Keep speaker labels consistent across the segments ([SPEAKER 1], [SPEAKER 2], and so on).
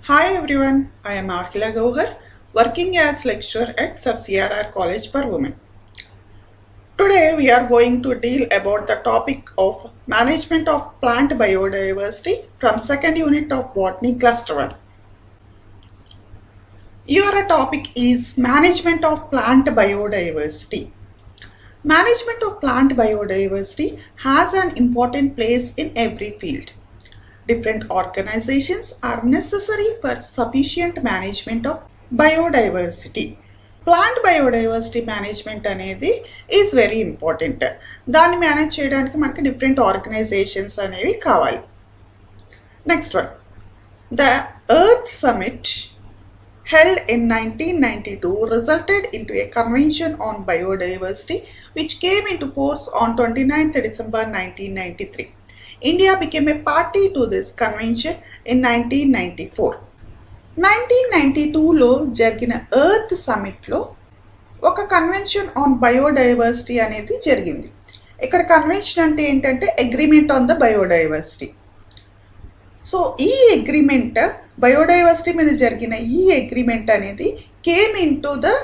[SPEAKER 1] Hi everyone, I am Akhila Gauhar, working as lecturer at CRR College for Women. Today we are going to deal about the topic of management of plant biodiversity from second unit of Botany Cluster 1. Your topic is management of plant biodiversity. Management of plant biodiversity has an important place in every field. Different organizations are necessary for sufficient management of biodiversity. Plant biodiversity management అనేది is very important. దాన్ని manage చేయడానికి మనకి different organizations అనేవి కావాలి. Next one. The Earth Summit held in 1992 resulted into a convention on biodiversity which came into force on 29th December 1993. India became a party to this convention in 1994. 1992లో జరిగిన earth సమ్మిట్లో ఒక convention on biodiversity అనేది జరిగింది. ఇక్కడ convention అంటే ఏంటంటే agreement on the biodiversity. So ఈ agreement biodiversity మీద జరిగిన ఈ అగ్రిమెంట్ అనేది came in to the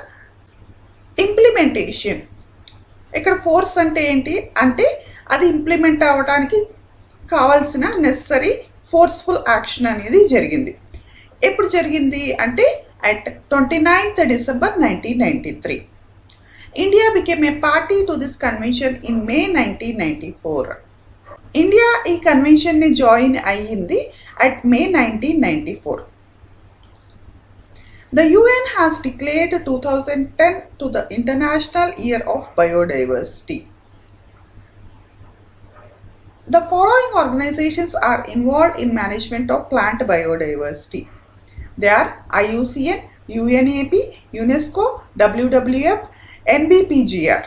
[SPEAKER 1] implementation. ఇక్కడ ఫోర్స్ అంటే ఏంటి అంటే అది ఇంప్లిమెంట్ అవ్వడానికి కావాల్సిన నెసరీ ఫోర్స్ఫుల్ యాక్షన్ అనేది జరిగింది. ఎప్పుడు జరిగింది అంటే at 29th December 1993. India became a party to this convention in May 1994. India ఈ కన్వెన్షన్ని జాయిన్ అయ్యింది at May 1994. The UN has declared 2010 to the International Year of Biodiversity. The following organizations are involved in management of plant biodiversity. They are IUCN, UNEP, Unesco, WWF, Nbpgr.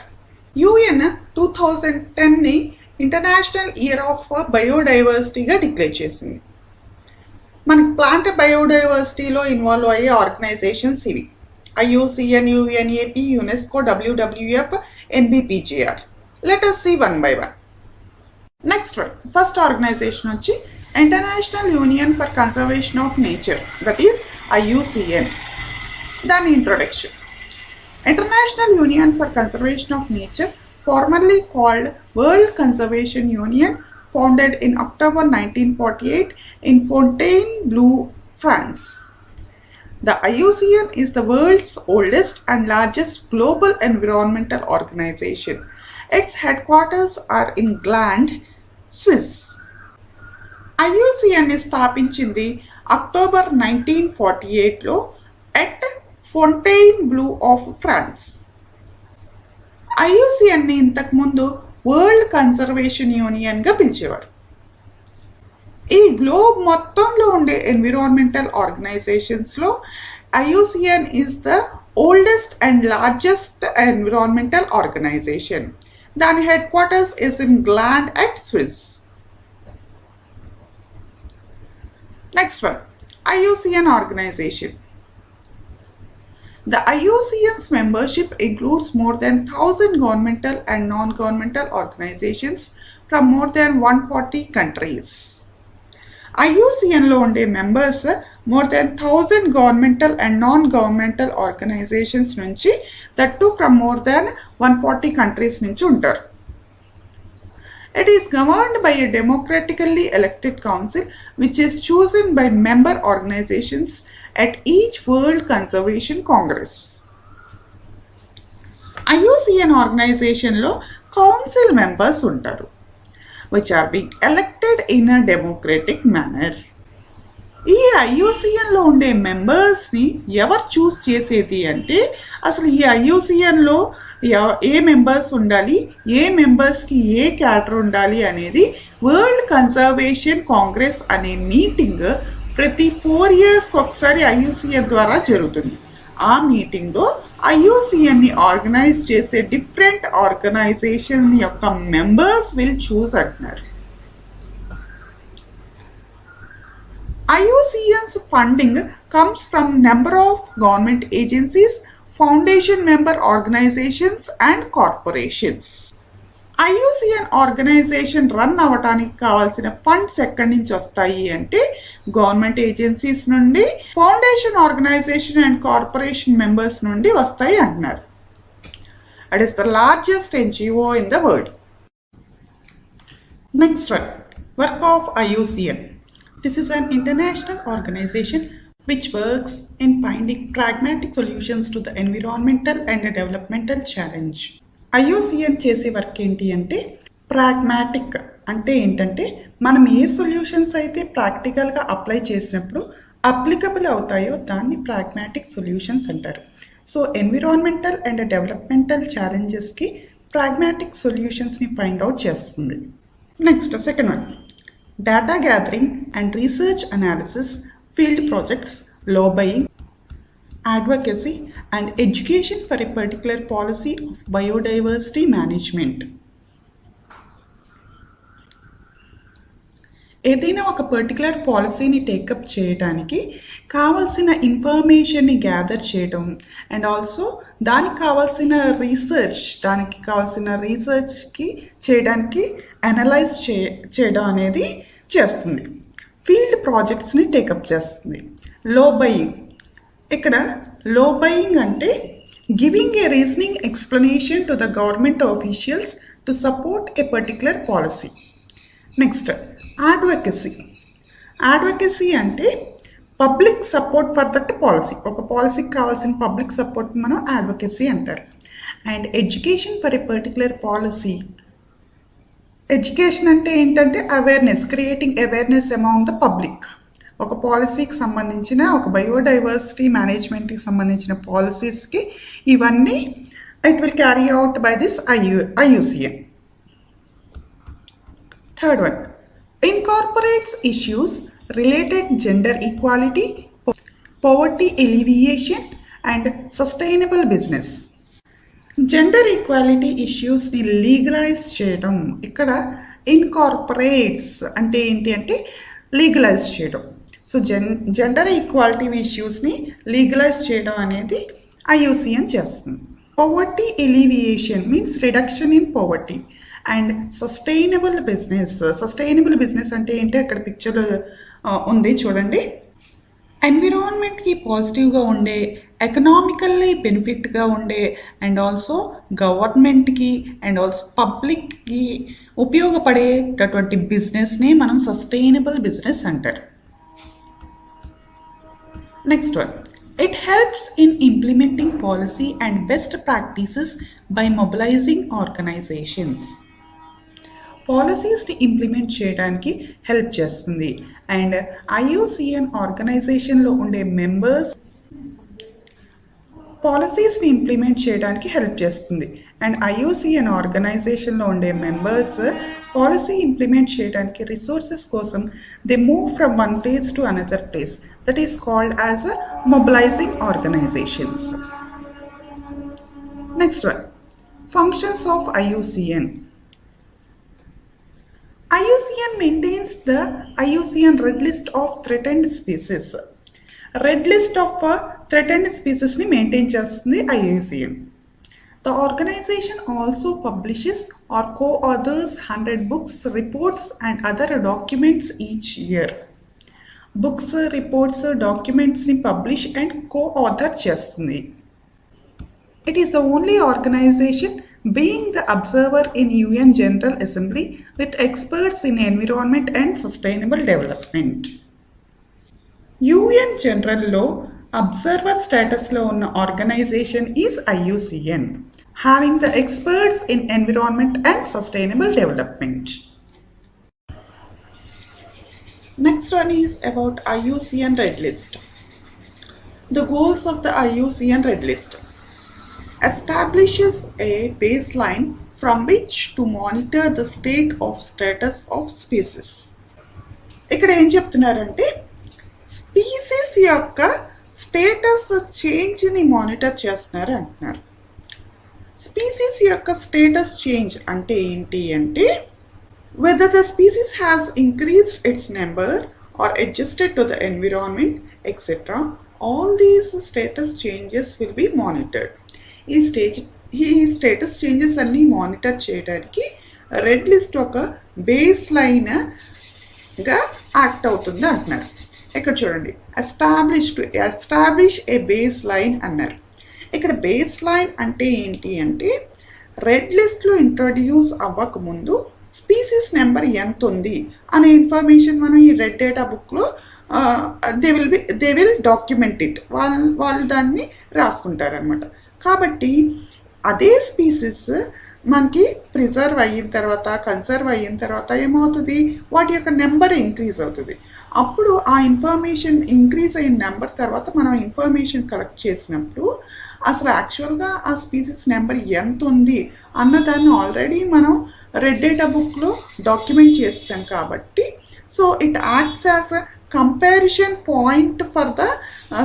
[SPEAKER 1] UN 2010ని international year of బయోడైవర్సిటీగా declare చేసింది. మనకి plant బయోడైవర్సిటీలో involve అయ్యే organizations ఇవి: IUCN, UNEP, Unesco, WWF, Nbpgr. Let us see one by one. Next one, first organization వచ్చి international union for conservation of nature, that is IUCN. దాని introduction. International union for conservation of nature, formerly called World Conservation Union, founded in October 1948 in Fontainebleau, France. The IUCN is the world's oldest and largest global environmental organization. Its headquarters are in Gland, Swiss. IUCN ని స్థాపించింది October 1948లో at Fontainebleau of France. IUCN ని ఇంతకుముందు world conservation యూనియన్గా పిలిచేవారు. ఈ globe మొత్తంలో ఉండే environmental ఆర్గనైజేషన్స్లో IUCN is the oldest and largest environmental organization. దాని headquarters is in Gland at Swiss. Next one, IUCN Organization. The IUCN's membership includes more than 1,000 governmental and non-governmental organizations from more than 140 countries. IUCNలో ఉండే members more than 1,000 governmental and non governmental organizations నుంచి, that from more than 140 countries నుంచి ఉంటారు. It is governed by a democratically elected council which is chosen by member organizations at each World Conservation Congress. IUCN organizationలో council members ఉంటారు, which are being elected in a democratic manner. ఈ IUCNలో ఉండే మెంబర్స్ని ఎవరు చూస్ చేసేది అంటే, అసలు ఈ IUCNలో ఏ మెంబర్స్ ఉండాలి, ఏ మెంబర్స్కి ఏ క్యాటర్ ఉండాలి అనేది వరల్డ్ కన్జర్వేషన్ కాంగ్రెస్ అనే మీటింగ్ ప్రతి 4 years ఒకసారి IUCN ద్వారా జరుగుతుంది. ఆ మీటింగ్లో IUCNని ఆర్గనైజ్ చేసే డిఫరెంట్ ఆర్గనైజేషన్ యొక్క మెంబర్స్ విల్ చూస్ అంటున్నారు. IUCN's funding comes from number of government agencies, foundation member organizations and corporations. IUCN organization run అవ్వటానికి కావాల్సిన ఫండ్స్ ఎక్కడి నుంచి వస్తాయి అంటే గవర్నమెంట్ ఏజెన్సీస్ నుండి, foundation organization and corporation members నుండి వస్తాయి అంటున్నారు. It is the largest NGO in the world. Next one, work of IUCN. This is an international organization which works in finding pragmatic solutions to the environmental and developmental challenge. IUCN చేసే work ఏంటి అంటే pragmatic అంటే ఏంటంటే మనం ఏ solutions అయితే ప్రాక్టికల్గా apply చేసినప్పుడు applicable అవుతాయో దాన్ని ప్రాగ్మాటిక్ సొల్యూషన్స్ అంటారు. సో ఎన్విరాన్మెంటల్ అండ్ డెవలప్మెంటల్ ఛాలెంజెస్కి ప్రాగ్మాటిక్ సొల్యూషన్స్ని ఫైండ్ అవుట్ చేస్తుంది. Next second one, data gathering and research analysis, field projects, lobbying, advocacy and education for a particular policy of biodiversity management. ఏదైనా ఒక particular పాలసీని take up చేయడానికి కావాల్సిన ఇన్ఫర్మేషన్ని గ్యాదర్ చేయడం అండ్ ఆల్సో దానికి కావాల్సిన రీసెర్చ్కి చేయడానికి అనలైజ్ చేయడం అనేది చేస్తుంది. ఫీల్డ్ ప్రాజెక్ట్స్ని టేకప్ చేస్తుంది. లోబయింగ్, ఇక్కడ లోబయింగ్ అంటే giving a reasoning explanation to the government officials to support a particular policy. Next advocacy. Advocacy అంటే public support for that policy. ఒక పాలసీకి కావాల్సిన పబ్లిక్ సపోర్ట్ మనం అడ్వొకసీ అంటారు. And education for a particular policy. Education అంటే ఏంటంటే awareness, creating awareness among the public. ఒక పాలసీకి సంబంధించిన, ఒక బయోడైవర్సిటీ మేనేజ్మెంట్కి సంబంధించిన పాలసీస్కి ఇవన్నీ it will carry out by this IUCN. Third one, incorporates issues related gender equality, poverty alleviation and sustainable business. Gender equality ఇష్యూస్ని లీగలైజ్ చేయడం. ఇక్కడ ఇన్కార్పొరేట్స్ అంటే ఏంటి అంటే లీగలైజ్ చేయడం. సో జెండర్ ఈక్వాలిటీ ఇష్యూస్ని లీగలైజ్ చేయడం అనేది ఐయుసిఎన్ చేస్తుంది. Poverty alleviation means reduction in poverty and sustainable business అంటే ఏంటి అక్కడ పిక్చర్ ఉంది చూడండి. ఎన్విరాన్మెంట్కి పాజిటివ్గా ఉండే, ఎకనామికల్లీ బెనిఫిట్గా ఉండే అండ్ ఆల్సో గవర్నమెంట్కి అండ్ ఆల్సో పబ్లిక్కి ఉపయోగపడేటటువంటి బిజినెస్ని మనం సస్టైనబుల్ బిజినెస్ అంటారు. Next one, it helps in implementing policy and best practices by mobilising organisations. పాలసీస్ని ఇంప్లిమెంట్ చేయడానికి హెల్ప్ చేస్తుంది. అండ్ ఐయుసిఎన్ ఆర్గనైజేషన్లో ఉండే మెంబర్స్ పాలసీస్ని ఇంప్లిమెంట్ చేయడానికి హెల్ప్ చేస్తుంది. అండ్ ఐయుసిఎన్ ఆర్గనైజేషన్లో ఉండే మెంబర్స్ పాలసీ ఇంప్లిమెంట్ చేయడానికి రిసోర్సెస్ కోసం they move from one place to another place. That is called as mobilising organisations. Next one, functions of IUCN. IUCN maintains the Iucn Red List of threatened species. Red List of threatened species ni maintain chestundi IUCN. The organization also publishes or co-authors 100 books, reports and other documents each year. Books, reports, documents ni publish and co-author chestundi. It is the only organization being the observer in UN General Assembly with experts in environment and sustainable development. UN General lo observer status lo unna organization is IUCN, having the experts in environment and sustainable development. Next one is about Iucn Red List. The goals of the Iucn Red List: establishes a baseline from which to monitor the status of species. ఇక్కడ ఏం చెప్తున్నారంటే species యొక్క status చేంజ్ని monitor చేస్తున్నారు అంటున్నారు. Species యొక్క status change అంటే ఏంటి అంటే whether the species has increased its number or adjusted to the environment, etc. All these status changes will be monitored. ఈ స్టేటస్ చేంజెస్ అన్నీ మానిటర్ చేయడానికి రెడ్ లిస్ట్ ఒక బేస్ లైన్గా యాక్ట్ అవుతుంది అంటున్నారు. ఇక్కడ చూడండి, ఎస్టాబ్లిష్ ఏ బేస్ లైన్ అన్నారు. ఇక్కడ బేస్ లైన్ అంటే ఏంటి అంటే రెడ్ లిస్ట్లో ఇంట్రొడ్యూస్ అవ్వకముందు స్పీసీస్ నెంబర్ ఎంత ఉంది అనే ఇన్ఫర్మేషన్ మనం ఈ రెడ్ డేటా బుక్లో దే విల్ డాక్యుమెంట్ ఇట్, వాళ్ళు దాన్ని రాసుకుంటారనమాట. కాబట్టి అదే స్పీసీస్ మనకి ప్రిజర్వ్ అయిన తర్వాత, కన్సర్వ్ అయిన తర్వాత ఏమవుతుంది, వాటి యొక్క నెంబర్ ఇంక్రీజ్ అవుతుంది. అప్పుడు ఆ ఇన్ఫర్మేషన్ ఇంక్రీజ్ అయిన నెంబర్ తర్వాత మనం ఇన్ఫర్మేషన్ కలెక్ట్ చేసినప్పుడు అసలు యాక్చువల్గా ఆ స్పీసీస్ నెంబర్ ఎంత ఉంది అన్నదాన్ని ఆల్రెడీ మనం రెడ్ డేటా బుక్లో డాక్యుమెంట్ చేస్తాం కాబట్టి, so it acts as a comparison point for the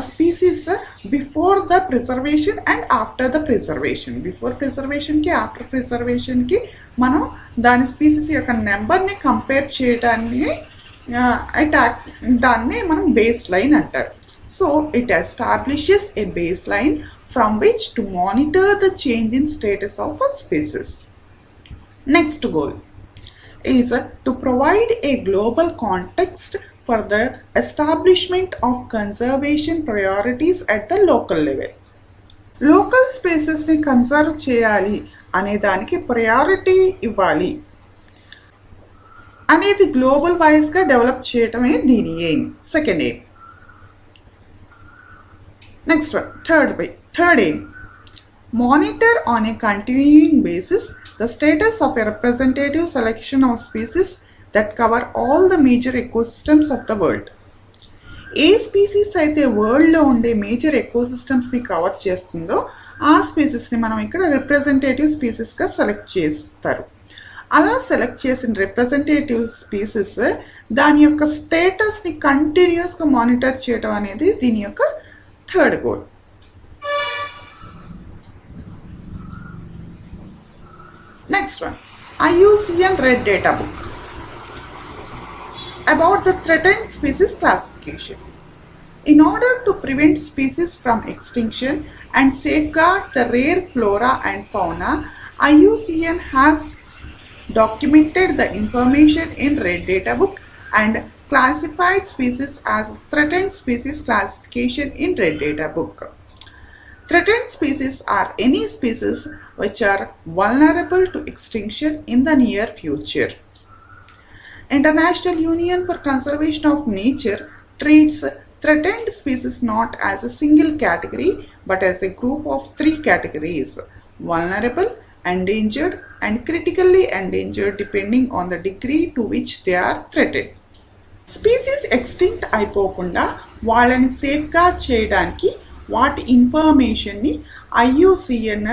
[SPEAKER 1] species before the preservation and after the preservation. Before ప్రిజర్వేషన్కి, ఆఫ్టర్ ప్రిజర్వేషన్కి మనం దాని స్పీసీస్ యొక్క నెంబర్ని కంపేర్ చేయడాన్ని దాన్ని మనం బేస్ లైన్ అంటారు. So it establishes a base line from which to monitor the change in status of a species. Next goal is to provide a global context for the establishment of conservation priorities at the local level. Local species ni conserve cheyali ane daniki priority ivvali అనేది global వైజ్గా develop చేయటమే దీని aim, second aim. Next one, third aim, monitor on a continuing basis the status of a representative selection of species that cover all the major ecosystems of the world. A species అయితే వరల్డ్లో ఉండే major ఎకోసిస్టమ్స్ని cover చేస్తుందో ఆ స్పీసీస్ని మనం ఇక్కడ representative స్పీసీస్గా select చేస్తారు. అలా select చేసిన రిప్రజెంటేటివ్ స్పీసీస్ దాని యొక్క స్టేటస్ని కంటిన్యూస్గా మానిటర్ చేయడం అనేది దీని యొక్క third goal. Next one, Iucn Red Data Book about the threatened species classification. In order to prevent species from extinction and safeguard the rare flora and fauna, Iucn has documented the information in Red Data Book and classified species as threatened species classification in Red Data Book. Threatened species are any species which are vulnerable to extinction in the near future. International Union for Conservation of Nature treats threatened species not as a single category but as a group of 3 categories: vulnerable, endangered and critically endangered depending on the degree to which they are threatened. Species extinct అయిపోకుండా వాళ్ళని safeguard చేయడానికి వాటి ఇన్ఫర్మేషన్ని IUCN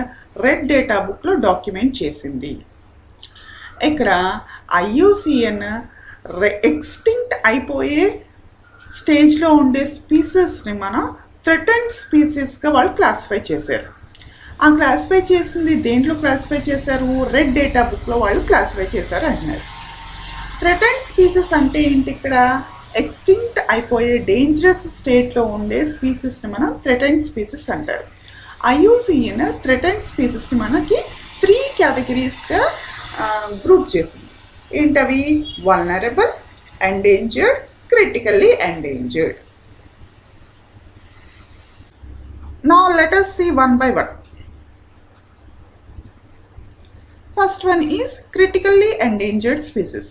[SPEAKER 1] red data బుక్లో document చేసింది. ఇక్కడ IUCN extinct అయిపోయే స్టేజ్లో ఉండే స్పీసీస్ని మనం థ్రెటెండ్ స్పీసీస్గా వాళ్ళు క్లాసిఫై చేశారు. ఆ క్లాసిఫై చేసింది దేంట్లో క్లాసిఫై చేశారు? రెడ్ డేటా బుక్లో వాళ్ళు క్లాసిఫై చేశారు అంటున్నారు. థ్రెటెండ్ స్పీసీస్ అంటే ఏంటి? ఇక్కడ ఎక్స్టింక్ట్ అయిపోయే డేంజరస్ స్టేట్లో ఉండే స్పీసీస్ని మనం థ్రెటెండ్ స్పీసీస్ అంటారు. ఐయుసిఎన్ థ్రెటెండ్ స్పీసీస్ని మనకి 3 కేటగిరీస్గా గ్రూప్ చేసింది. ఏంటవి? Vulnerable, endangered, critically endangered. Now let us see one by one. First one is critically endangered species.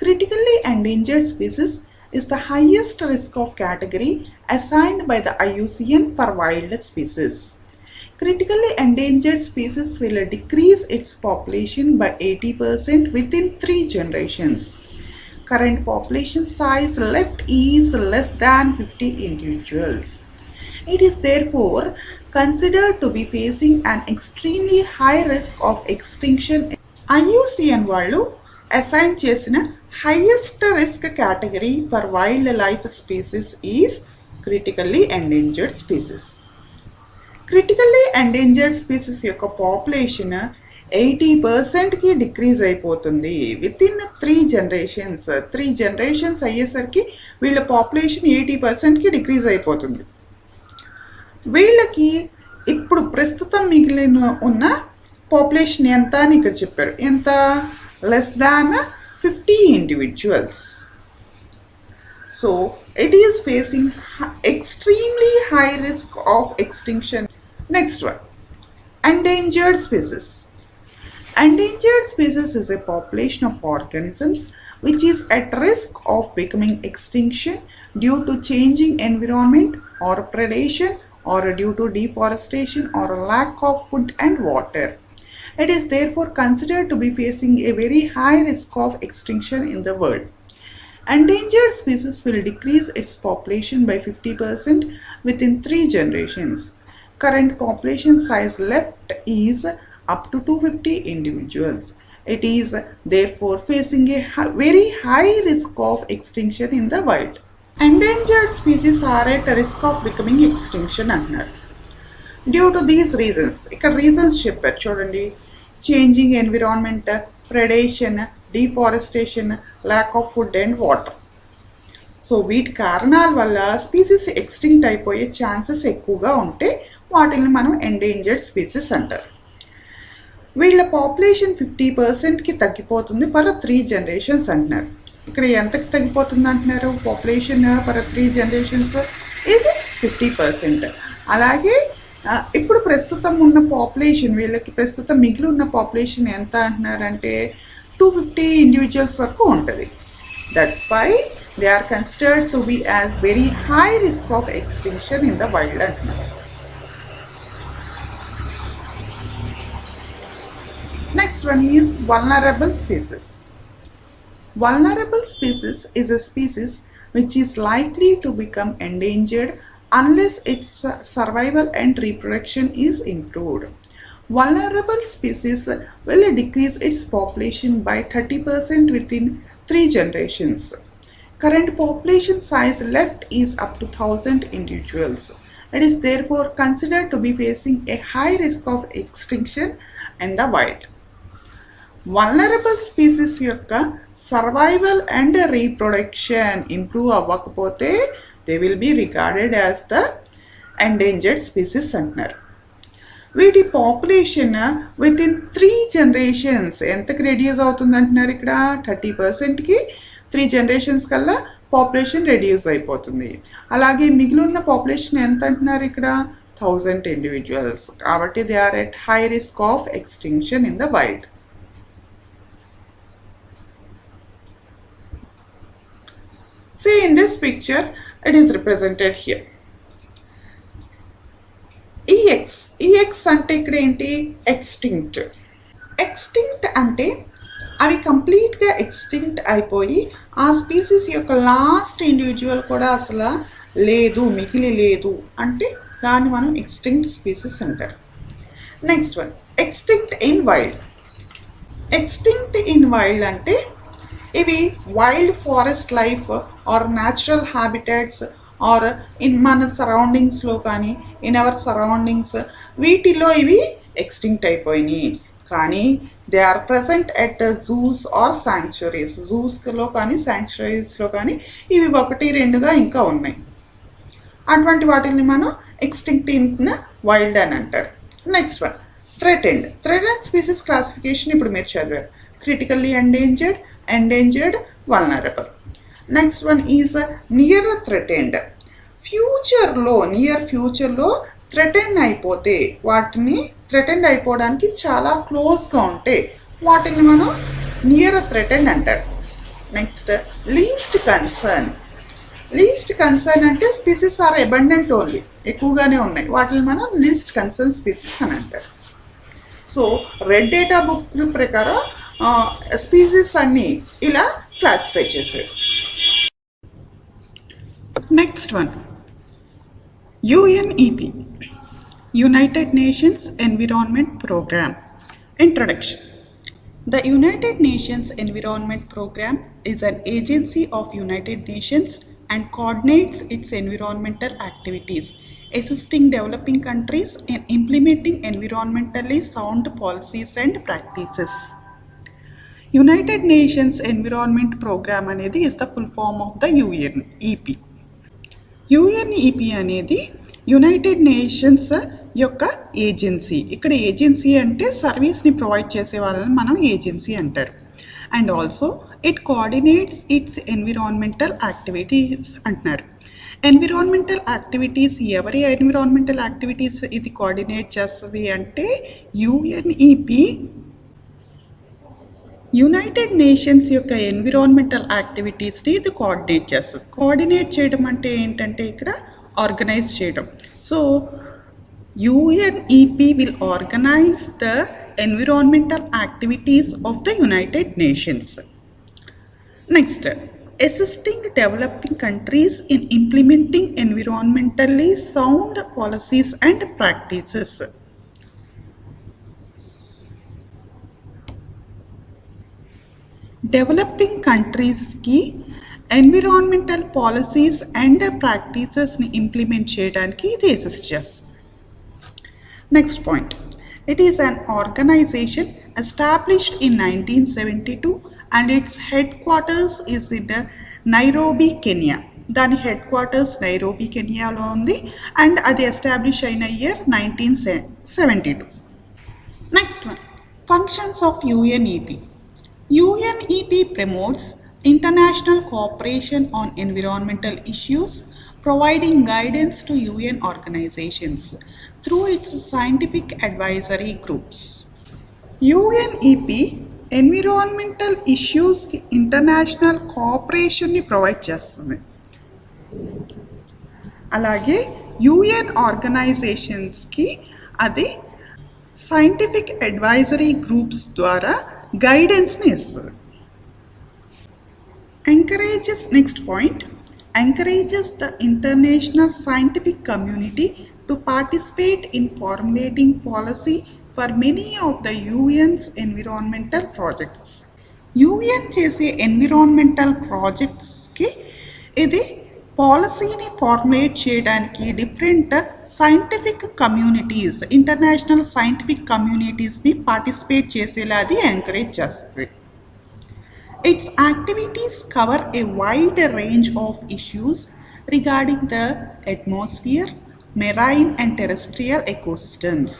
[SPEAKER 1] Critically endangered species is the highest risk of category assigned by the IUCN for wild species. Critically endangered species will decrease its population by 80% within 3 generations. Current population size left is less than 50 individuals. It is therefore considered to be facing an extremely high risk of extinction. IUCN వాళ్ళు assign చేసిన highest risk category for wildlife species is critically endangered species. Critically endangered species యొక్క population 80%కి decrease అయిపోతుంది within 3 generations. 3 generations అయ్యేసరికి వీళ్ళ population 80%కి decrease అయిపోతుంది. వీళ్ళకి ఇప్పుడు ప్రస్తుతం మిగిలిన ఉన్న పాపులేషన్ ఎంత అని ఇక్కడ చెప్పారు. ఎంత? less than 50 individuals. So it is facing extremely high risk of extinction. Next one, endangered species. Endangered species is a population of organisms which is at risk of becoming extinction due to changing environment or predation or due to deforestation or lack of food and water. It is therefore considered to be facing a very high risk of extinction in the world. Endangered species will decrease its population by 50% within 3 generations. Current population size left is up to 250 individuals. It is therefore facing a very high risk of extinction in the wild. Endangered species are at risk of becoming extinction అంటున్నారు. Due to these reasons, ఇక్కడ reasons చెప్పారు చూడండి. Changing environment, predation, deforestation, lack of food and water. So వీటి కారణాల వల్ల species extinct అయిపోయే chances ఎక్కువగా ఉంటే వాటిని మనం ఎండేంజర్డ్ స్పీసీస్ అంటారు. వీళ్ళ పాపులేషన్ 50%కి తగ్గిపోతుంది ఫర్ 3 generations అంటున్నారు. ఇక్కడ ఎంతకి తగ్గిపోతుంది అంటున్నారు? Population for 3 generations is 50%. అలాగే ఇప్పుడు ప్రస్తుతం ఉన్న పాపులేషన్, వీళ్ళకి ప్రస్తుతం మిగిలి ఉన్న పాపులేషన్ ఎంత అంటున్నారంటే 250 individuals వరకు ఉంటుంది. That's why they are considered to be as very high risk of extinction in the wild అంటున్నారు. Next one is vulnerable species. Vulnerable species is a species which is likely to become endangered unless its survival and reproduction is improved. Vulnerable species will decrease its population by 30% within 3 generations. Current population size left is up to 1000 individuals. It is therefore considered to be facing a high risk of extinction in the wild. Vulnerable species యొక్క survival and reproduction improve అవ్వకపోతే they will be regarded as the endangered species అంటున్నారు. వీటి population within 3 generations ఎంతకి reduce అవుతుంది అంటున్నారు? ఇక్కడ 30%కి 3 generations కల్లా పాపులేషన్ రెడ్యూస్ అయిపోతుంది. అలాగే మిగిలిన పాపులేషన్ ఎంత అంటున్నారు? ఇక్కడ 1000 individuals. కాబట్టి they are at high risk of extinction in the wild. See, in this picture, it is represented here. EX అంటే ఇక్కడ ఏంటి? ఎక్స్టింక్ట్. ఎక్స్టింక్ట్ అంటే అవి కంప్లీట్గా ఎక్స్టింక్ట్ అయిపోయి ఆ స్పీసీస్ యొక్క లాస్ట్ ఇండివిజువల్ కూడా అసలు లేదు, మిగిలి లేదు అంటే దాన్ని మనం ఎక్స్టింక్ట్ స్పీసీస్ అంటారు. Next one, extinct in wild. Extinct in wild అంటే ఇవి wild forest life or natural habitats or in మన సరౌండింగ్స్లో కానీ ఇన్ అవర్ సరౌండింగ్స్ వీటిలో ఇవి ఎక్స్టింక్ట్ అయిపోయినాయి. కానీ they are present at zoos or sanctuaries. జూస్లో కానీ శాంక్చురీస్లో కానీ ఇవి 1-2గా ఇంకా ఉన్నాయి. అటువంటి వాటిని మనం ఎక్స్టింక్ట్ ఇన్ వైల్డ్ అని అంటారు. Next one, threatened. Threatened species classification ఇప్పుడు మీరు చదివారు. Critically endangered, endangered, vulnerable. Next one is near threatened. Near ఫ్యూచర్లో థ్రెటెండ్ అయిపోతే, వాటిని థ్రెటెండ్ అయిపోవడానికి చాలా క్లోజ్గా ఉంటే వాటిని మనం నియర్ థ్రెటెండ్ అంటారు. Next, least concern. Least concern అంటే స్పీసీస్ ఆర్ అబండెంట్ ఓన్లీ, ఎక్కువగానే ఉన్నాయి, వాటిని మనం లీస్ట్ కన్సర్న్ స్పీసీస్ అని అంటారు. సో రెడ్ డేటా బుక్ ప్రకారం స్పీసీస్ అన్ని ఇలా క్లాసిఫై చేశారు. Next one, UNEP, United Nations Environment Program. Introduction. The United Nations Environment Program is an agency of United Nations and coordinates its environmental activities, assisting developing countries in implementing environmentally sound policies and practices. United Nations Environment Program అనేది is the full form of the UNEP. UNEP అనేది United nations యొక్క agency. ఇక్కడ agency అంటే సర్వీస్ని provide చేసే వాళ్ళని మనం agency అంటారు. and also it coordinates its environmental activities అంటున్నారు. ఎన్విరాన్మెంటల్ యాక్టివిటీస్ ఎవరి ఎన్విరాన్మెంటల్ యాక్టివిటీస్ ఇది కోఆర్డినేట్ చేస్తుంది అంటే యుఎన్ఈపి యునైటెడ్ నేషన్స్ యొక్క ఎన్విరాన్మెంటల్ యాక్టివిటీస్ని ఇది కోఆర్డినేట్ చేస్తుంది. కోఆర్డినేట్ చేయడం అంటే ఏంటంటే ఇక్కడ ఆర్గనైజ్ చేయడం. So UNEP will organize the environmental activities of the United Nations. Next, assisting developing countries in implementing environmentally sound policies and practices. Developing countries ki environmental policies and practices ni implement cheyadaniki ఇది assist చేస్తుంది. Next point, it is an organization established in 1972 and its headquarters is in Nairobi, Kenya. దాని head quarters Nairobi కెనియాలో ఉంది and అది establish అయిన year 1972. Next one, functions of UNEP. UNEP promotes international cooperation on environmental issues, providing guidance to UN organizations through its scientific advisory groups. UNEP environmental issues international cooperation ని provide చేస్తుంది. అలాగే UN ఆర్గనైజేషన్స్కి అది scientific advisory groups ద్వారా గైడెన్స్ని ఇస్తుంది. Next point, encourages the international scientific community to participate in formulating policy for many of the UN's environmental projects. UN చేసే environmental ప్రాజెక్ట్స్కి ఇది పాలసీని ఫార్ములేట్ చేయడానికి different scientific communities, international scientific కమ్యూనిటీస్ని participate చేసేలా అది ఎంకరేజ్ చేస్తుంది. Its activities cover a wide range of issues regarding the atmosphere, marine and terrestrial ecosystems,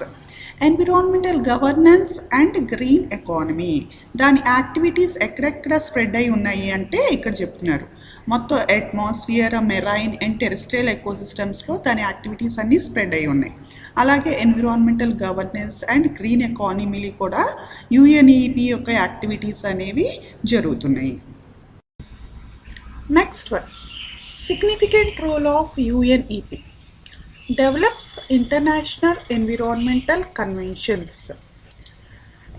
[SPEAKER 1] environmental governance and green economy. దాని యాక్టివిటీస్ ఎక్కడెక్కడ స్ప్రెడ్ అయి ఉన్నాయి అంటే ఇక్కడ చెప్తున్నారు. మొత్తం అట్మాస్ఫియర్, మెరైన్ అండ్ టెరెస్ట్రియల్ ఎకోసిస్టమ్స్లో దాని యాక్టివిటీస్ అన్నీ స్ప్రెడ్ అయి ఉన్నాయి. అలాగే ఎన్విరాన్మెంటల్ గవర్నెన్స్ అండ్ గ్రీన్ ఎకానమీలు కూడా UNEP యొక్క యాక్టివిటీస్ అనేవి జరుగుతున్నాయి. Next one, significant role of UNEP. Develops international environmental conventions.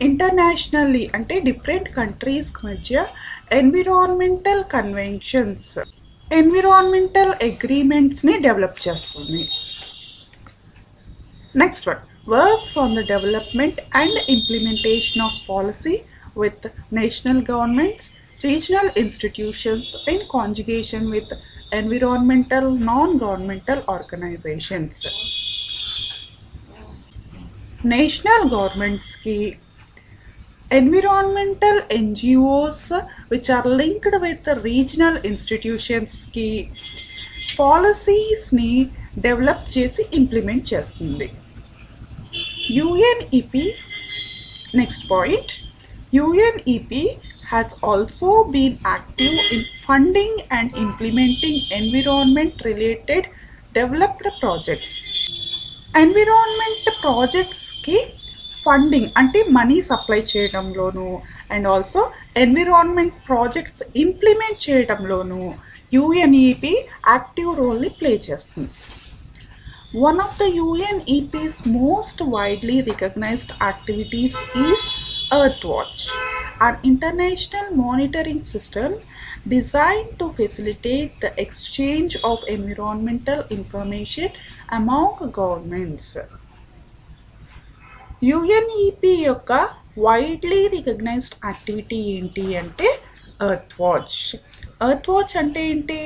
[SPEAKER 1] Internationally అంటే డిఫరెంట్ కంట్రీస్ మధ్య ఎన్విరాన్మెంటల్ కన్వెన్షన్స్, ఎన్విరాన్మెంటల్ అగ్రిమెంట్స్ని డెవలప్ చేస్తుంది. Next one, works on the development and implementation of policy with national governments, regional institutions in conjugation with environmental non-governmental organizations. National governments ki environmental NGOs which are linked with the regional institutions ki policies ni develop chesi implement చేస్తుంది. UNEP, next point, UNEP has also been active in funding and implementing environment related developed projects. Environment projects ki funding అంటే money supply చేయడంలోను and also environment projects implement చేయడంలోను UNEP active రోల్ని play చేస్తుంది. One of the UNEP's most widely recognized activities is Earthwatch, an international monitoring system designed to facilitate the exchange of environmental information among governments. UNEP యొక్క widely recognized activity ఏంటి అంటే Earthwatch. Earthwatch అంటే ఏంటి?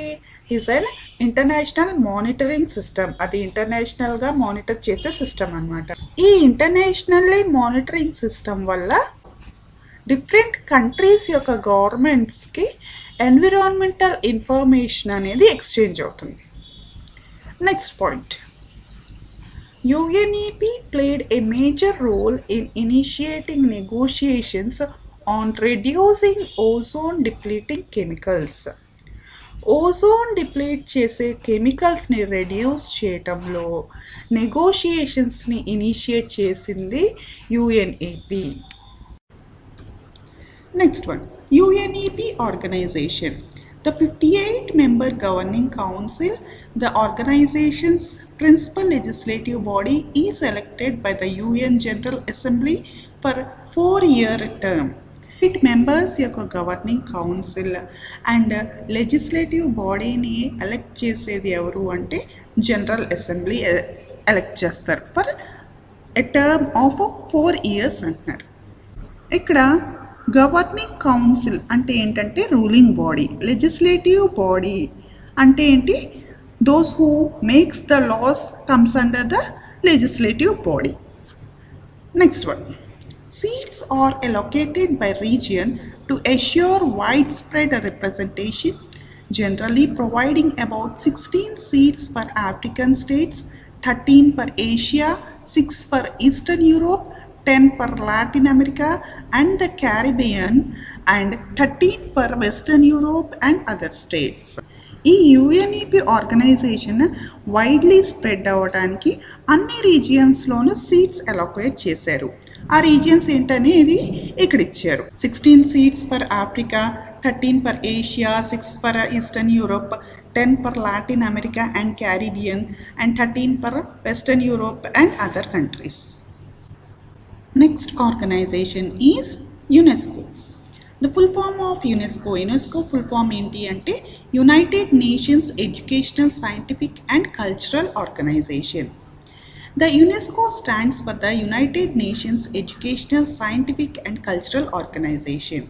[SPEAKER 1] Is an international monitoring system. అది ఇంటర్నేషనల్గా monitor చేసే system అనమాట. ఈ internationally monitoring system వల్ల డిఫరెంట్ కంట్రీస్ యొక్క గవర్నమెంట్స్కి ఎన్విరాన్మెంటల్ ఇన్ఫర్మేషన్ అనేది ఎక్స్చేంజ్ అవుతుంది. Next point, UNEP played a major role in initiating negotiations on reducing ozone depleting chemicals. Ozone deplete చేసే కెమికల్స్ని రెడ్యూస్ చేయటంలో నెగోషియేషన్స్ని ఇనిషియేట్ చేసింది UNEP. Next one, UNEP organization. The 58-member governing council, the organization's principal legislative body, is elected by the UN General Assembly for 4-year term. 8 members యొక్క governing council and legislative బాడీని elect చేసేది ఎవరు అంటే general assembly elect చేస్తారు for a term of 4 years అంటున్నారు. ఇక్కడ governing council అంటే ఏంటంటే రూలింగ్ బాడీ, లెజిస్లేటివ్ బాడీ అంటే ఏంటి, those who makes the laws comes under the legislative body. Next one, seats are allocated by region to assure widespread representation, generally providing about 16 seats for African states, 13 for Asia, 6 for Eastern Europe, 10 for Latin America and the Caribbean, and 13 for Western Europe and other states. ఈ UNEP organisation widely spread అవ్వడానికి అన్ని రీజియన్స్లోనూ seats allocate చేశారు. ఆ regions ఏంటనేది ఇక్కడ ఇచ్చారు. 16 seats for Africa, 13 for Asia, 6 for eastern Europe, 10 for Latin America and Caribbean and 13 for western Europe and other countries. Next organisation is UNESCO. The full form of UNESCO. UNESCO full form ఏంటి అంటే United Nations Educational, Scientific and Cultural Organization. The UNESCO stands for the United Nations Educational, Scientific and Cultural Organization.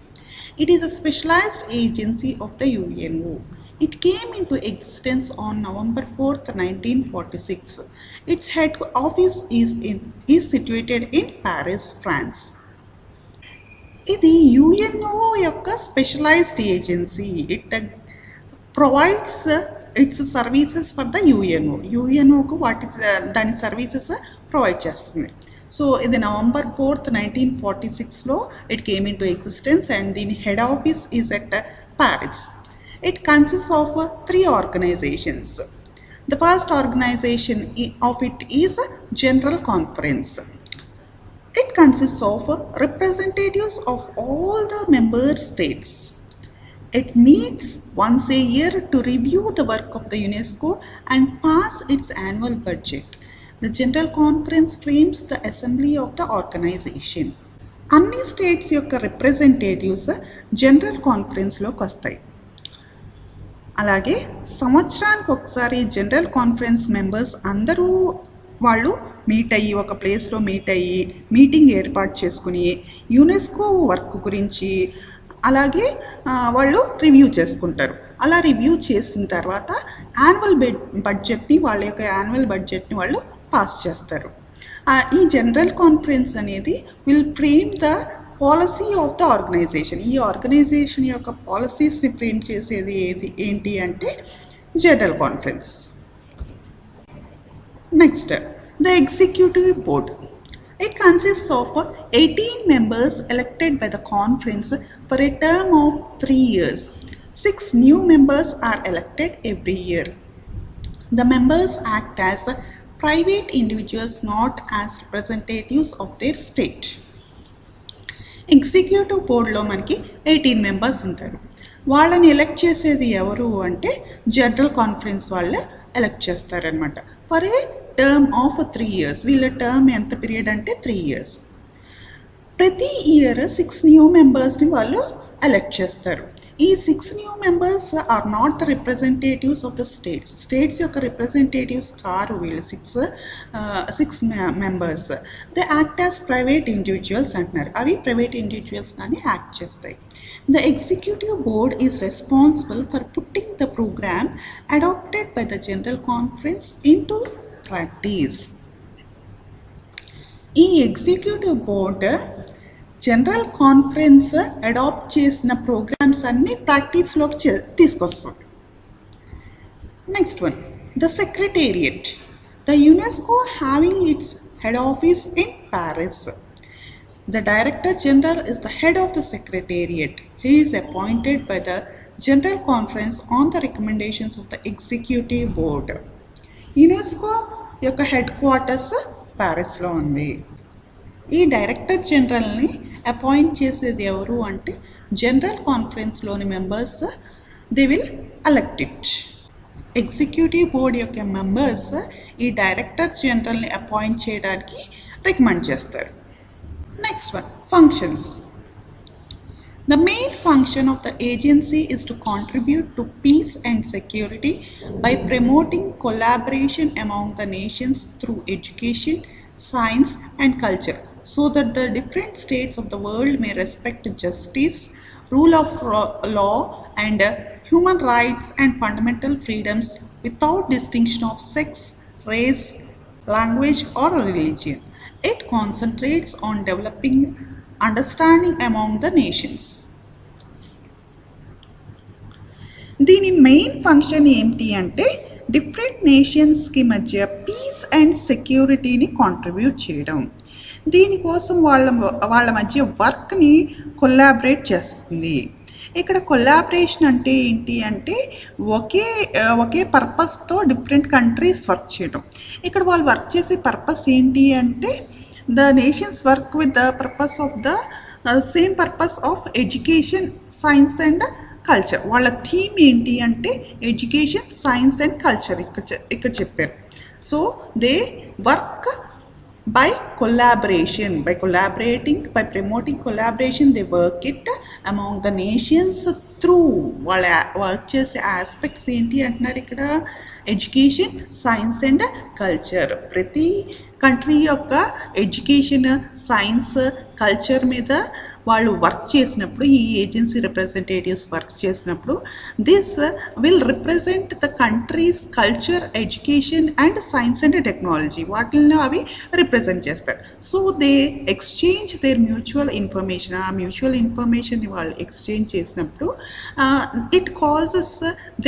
[SPEAKER 1] It is a specialized agency of the UNO. It came into existence on November 4th, 1946. Its head office is situated in Paris, France. ఇది UNO యొక్క specialised agency. It provides its services for the యుఎన్ఓకు దాని services provide చేస్తుంది. So ఇది November 4th, 1946లో it came in to existence and దీని head office is at Paris. It consist of 3 organizations. The first organization of it is General Conference. It consists of representatives of all the member states. It meets once a year to review the work of the UNESCO and pass its annual budget. The General Conference frames the assembly of the organization. అన్ని states యొక్క representatives general కాన్ఫరెన్స్లోకి వస్తాయి. అలాగే సంవత్సరానికి ఒకసారి general conference members అందరూ వాళ్ళు meet అయ్యి ఒక ప్లేస్లో మీటింగ్ ఏర్పాటు చేసుకుని యునెస్కో వర్క్ గురించి అలాగే వాళ్ళు రివ్యూ చేసుకుంటారు. అలా రివ్యూ చేసిన తర్వాత వాళ్ళ యొక్క యాన్యువల్ బడ్జెట్ని వాళ్ళు పాస్ చేస్తారు. ఈ జనరల్ కాన్ఫరెన్స్ అనేది will frame the policy of the organization. ఈ ఆర్గనైజేషన్ యొక్క పాలసీస్ని ఫ్రేమ్ చేసేది ఏంటి అంటే general conference. Next, the executive board. It consists of 18 members elected by the conference for a term of 3 years. 6 new members are elected every year. The members act as private individuals, not as representatives of their state. Executive బోర్డులో మనకి 18 members ఉంటారు. వాళ్ళని elect చేసేది ఎవరు అంటే general conference వాళ్ళు elect చేస్తారనమాట for a term of 3 years. వీళ్ళ టర్మ్ ఎంత పీరియడ్ అంటే 3 years. ప్రతి ఇయర్ 6 న్యూ మెంబర్స్ని వాళ్ళు ఎలెక్ట్ చేస్తారు. ఈ 6 new members are not the representatives of the states యొక్క రిప్రజెంటేటివ్స్ కారు వీళ్ళు. 6 members they act as private individuals అంటున్నారు. అవి ప్రైవేట్ ఇండివిజువల్స్ కానీ యాక్ట్ చేస్తాయి. The executive board is responsible for putting the program adopted by the General Conference into practice. ఈ executive board general conference adopt చేసిన programmes అన్ని ప్రాక్టీస్లోకి తీసుకొస్తుంది. Next one, the Secretariat. The UNESCO having its head office in Paris. The Director General is the head of the Secretariat. He is appointed by the General Conference on the recommendations of the Executive Board. UNESCO యొక్క head quarters ప్యారిస్లో ఉంది. ఈ director జనరల్ని appoint చేసేది ఎవరు అంటే general కాన్ఫరెన్స్లోని members they will elect it. Executive board యొక్క మెంబర్స్ ఈ డైరెక్టర్ జనరల్ని అపాయింట్ చేయడానికి రికమెండ్ చేస్తారు. Next one, functions. The main function of the agency is to contribute to peace and security by promoting collaboration among the nations through education, science and culture, so that the different states of the world may respect justice, rule of law and human rights and fundamental freedoms without distinction of sex, race, language or religion. It concentrates on developing understanding among the nations. దీని main function ఏంటి అంటే different నేషన్స్కి మధ్య piece and సెక్యూరిటీని contribute చేయడం. దీనికోసం వాళ్ళ మధ్య వర్క్ని కొలాబరేట్ చేస్తుంది. ఇక్కడ కొలాబరేషన్ అంటే ఏంటి అంటే ఒకే పర్పస్తో డిఫరెంట్ కంట్రీస్ వర్క్ చేయడం. ఇక్కడ వాళ్ళు వర్క్ చేసే పర్పస్ ఏంటి అంటే the nations work with the purpose of the same purpose of education, science and culture. వాళ్ళ థీమ్ ఏంటి అంటే ఎడ్యుకేషన్, సైన్స్ అండ్ కల్చర్ ఇక్కడ చెప్పారు. So they work by collaboration, by collaborating, by promoting collaboration, they work it among the nations through వాళ్ళ work చేసే aspects ఏంటి అంటున్నారు ఇక్కడ ఎడ్యుకేషన్, సైన్స్ అండ్ కల్చర్. ప్రతి కంట్రీ యొక్క ఎడ్యుకేషన్, సైన్స్, కల్చర్ మీద వాళ్ళు వర్క్ చేసినప్పుడు, ఈ ఏజెన్సీ రిప్రజెంటేటివ్స్ వర్క్ చేసినప్పుడు this will represent the countries culture, education and science and technology. వాటిల్లో అవి రిప్రజెంట్ చేస్తారు. So they exchange their mutual information. ఆ మ్యూచువల్ ఇన్ఫర్మేషన్ని వాళ్ళు ఎక్స్చేంజ్ చేసినప్పుడు it causes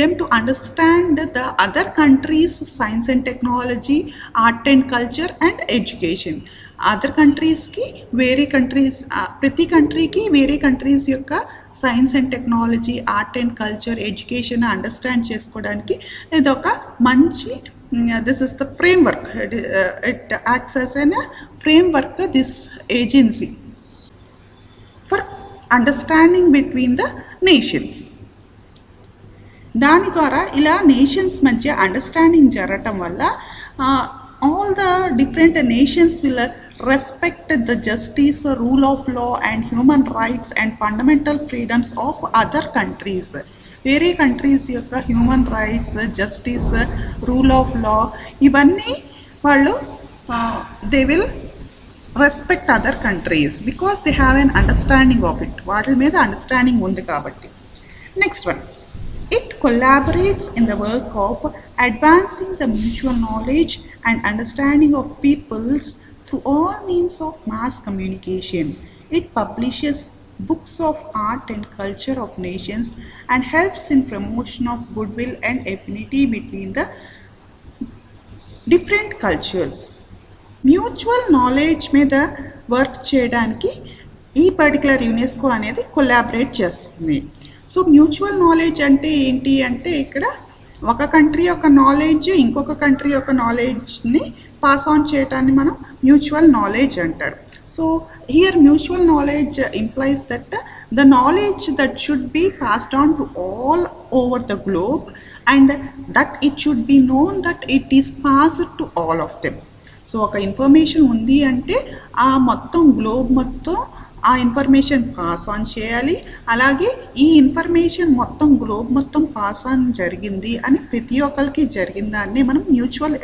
[SPEAKER 1] them to understand the other countries science and technology, art and culture and education. Other కంట్రీస్కి వేరే countries, ప్రతి కంట్రీకి వేరే కంట్రీస్ యొక్క science and technology, art and culture, education understand చేసుకోవడానికి ఇదొక మంచి this is the framework. It acts as N framework this agency for understanding between the nations. దాని ద్వారా ఇలా నేషన్స్ మధ్య అండర్స్టాండింగ్ జరగటం వల్ల all the different nations will respect the justice, rule of law and human rights and fundamental freedoms of other countries. వేరే countries యొక్క human rights, justice, rule of law ఇవన్నీ వాళ్ళు they will respect other countries because they have an understanding of it. వాటి మీద understanding ఉంది కాబట్టి. Next one, it collaborates in the work of advancing the mutual knowledge and understanding of peoples through all means of mass communication. It publishes books of art and culture of nations and helps in promotion of goodwill and affinity between the different cultures. Mutual knowledge మీద work చేయడానికి ఈ particular UNESCO అనేది collaborate చేస్తుంది. So mutual knowledge అంటే ఏంటి అంటే ఇక్కడ ఒక కంట్రీ యొక్క నాలెడ్జ్ ఇంకొక కంట్రీ యొక్క నాలెడ్జ్ని పాస్ ఆన్ చేయటాన్ని మనం మ్యూచువల్ నాలెడ్జ్ అంటారు. So here mutual knowledge implies that the knowledge that should be passed on to all over the globe and that it should be known that it is passed to all of them. So ఒక information ఉంది అంటే ఆ మొత్తం globe మొత్తం ఆ information pass on చేయాలి. అలాగే ఈ ఇన్ఫర్మేషన్ మొత్తం గ్లోబ్ మొత్తం పాస్ ఆన్ జరిగింది అని ప్రతి ఒక్కరికి జరిగిందాన్ని మనం మ్యూచువల్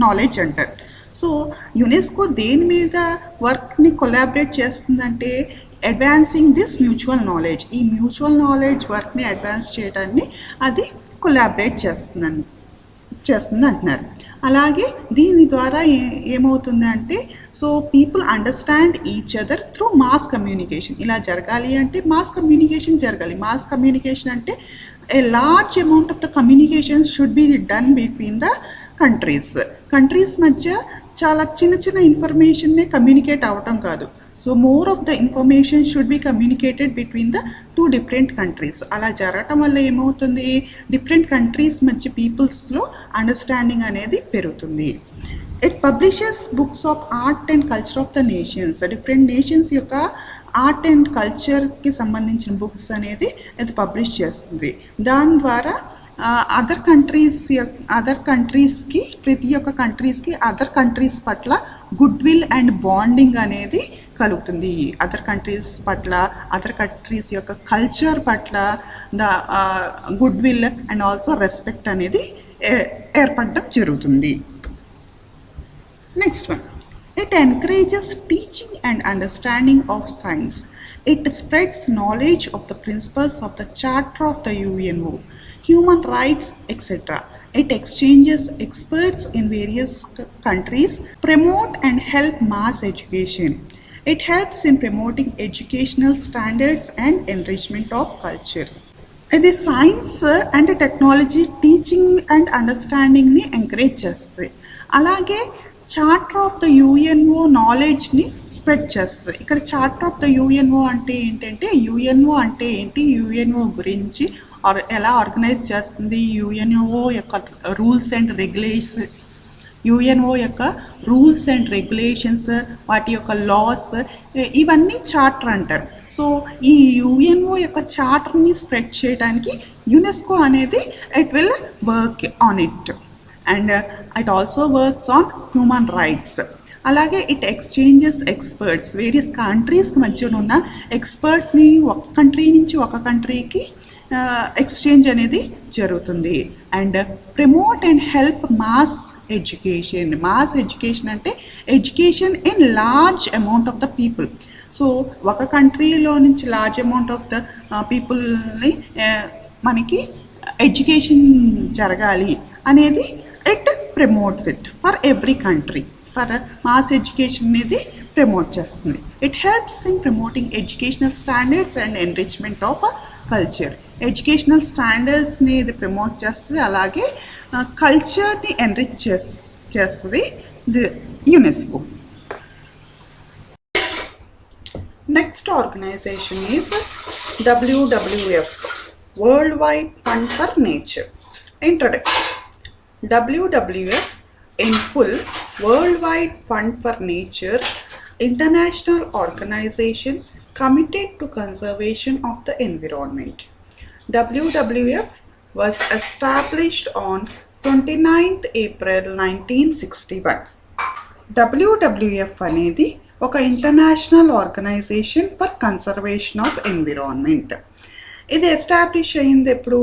[SPEAKER 1] నాలెడ్జ్ అంటారు. సో యునెస్కో దేని మీద వర్క్ని కొలాబరేట్ చేస్తుందంటే అడ్వాన్సింగ్ దిస్ మ్యూచువల్ నాలెడ్జ్. ఈ మ్యూచువల్ నాలెడ్జ్ వర్క్ని అడ్వాన్స్ చేయడాన్ని అది కొలాబరేట్ చేస్తుంది అంటున్నారు. అలాగే దీని ద్వారా ఏమవుతుంది అంటే so people understand each other through mass communication. ఇలా జరగాలి అంటే మాస్ కమ్యూనికేషన్ జరగాలి. మాస్ కమ్యూనికేషన్ అంటే a large amount of the communication should be done between the countries. Countries మధ్య చాలా చిన్న చిన్న ఇన్ఫర్మేషన్నే కమ్యూనికేట్ అవ్వటం కాదు. So more of the information should be communicated between the two different countries. అలా జరగటం వల్ల ఏమవుతుంది, డిఫరెంట్ కంట్రీస్ మధ్య పీపుల్స్లో అండర్స్టాండింగ్ అనేది పెరుగుతుంది. It publishes books of art and culture of the nations. Different nations యొక్క ఆర్ట్ అండ్ కల్చర్కి సంబంధించిన బుక్స్ అనేది ఇది పబ్లిష్ చేస్తుంది. దాని ద్వారా అదర్ కంట్రీస్కి ప్రతి ఒక్క కంట్రీస్కి అదర్ కంట్రీస్ పట్ల గుడ్ విల్ అండ్ బాండింగ్ అనేది కలుగుతుంది. అదర్ కంట్రీస్ పట్ల, అదర్ కంట్రీస్ యొక్క కల్చర్ పట్ల the good will and also respect అనేది ఏర్పడడం జరుగుతుంది. Next one, it encourages teaching and understanding of science. It spreads knowledge of the principles of the Charter of the UNO, human rights, etc. It exchanges experts in various countries, promote and help mass education. It helps in promoting educational standards and enrichment of culture. ఇది science and technology teaching and అండర్స్టాండింగ్ని encourage చేస్తుంది. అలాగే charter of the UNO నాలెడ్జ్ని spread చేస్తుంది. ఇక్కడ charter of the UNO అంటే ఏంటంటే, UNO అంటే ఏంటి, యుఎన్ఓ గురించి ఎలా ఆర్గనైజ్ చేస్తుంది, యుఎన్ఓ యొక్క రూల్స్ అండ్ రెగ్యులేషన్స్, యుఎన్ఓ యొక్క రూల్స్ అండ్ రెగ్యులేషన్స్, వాటి యొక్క లాస్, ఇవన్నీ చార్టర్ అంటారు. సో ఈ యుఎన్ఓ యొక్క చార్టర్ని స్ప్రెడ్ చేయడానికి యునెస్కో అనేది it will work on it. And it also works on human rights. అలాగే ఇట్ ఎక్స్చేంజెస్ ఎక్స్పర్ట్స్, వేరియస్ కంట్రీస్కి మధ్య ఉన్న ఎక్స్పర్ట్స్ని ఒక కంట్రీ నుంచి ఒక కంట్రీకి ఎక్స్చేంజ్ అనేది జరుగుతుంది. And promote and help mass education. Mass education అంటే education in large amount of the people. So ఒక కంట్రీలో నుంచి లార్జ్ అమౌంట్ ఆఫ్ ద పీపుల్ని మనకి ఎడ్యుకేషన్ జరగాలి అనేది it promotes it for every country. For mass education అనేది ప్రమోట్ చేస్తుంది. It helps in promoting educational standards and enrichment of culture. Educational స్టాండర్డ్స్ని ఇది ప్రమోట్ చేస్తుంది, అలాగే కల్చర్ని ఎన్రిచ్ చేస్తుంది UNESCO. Next organisation is WWF, Worldwide Fund for Nature. Introduction. WWF in full, Worldwide Fund for Nature, international organization committed to conservation of the environment. WWF was established on 29th April 1961. WWF అనేది ఒక international organization for conservation of environment. ఇది establish అయింది ఎప్పుడు,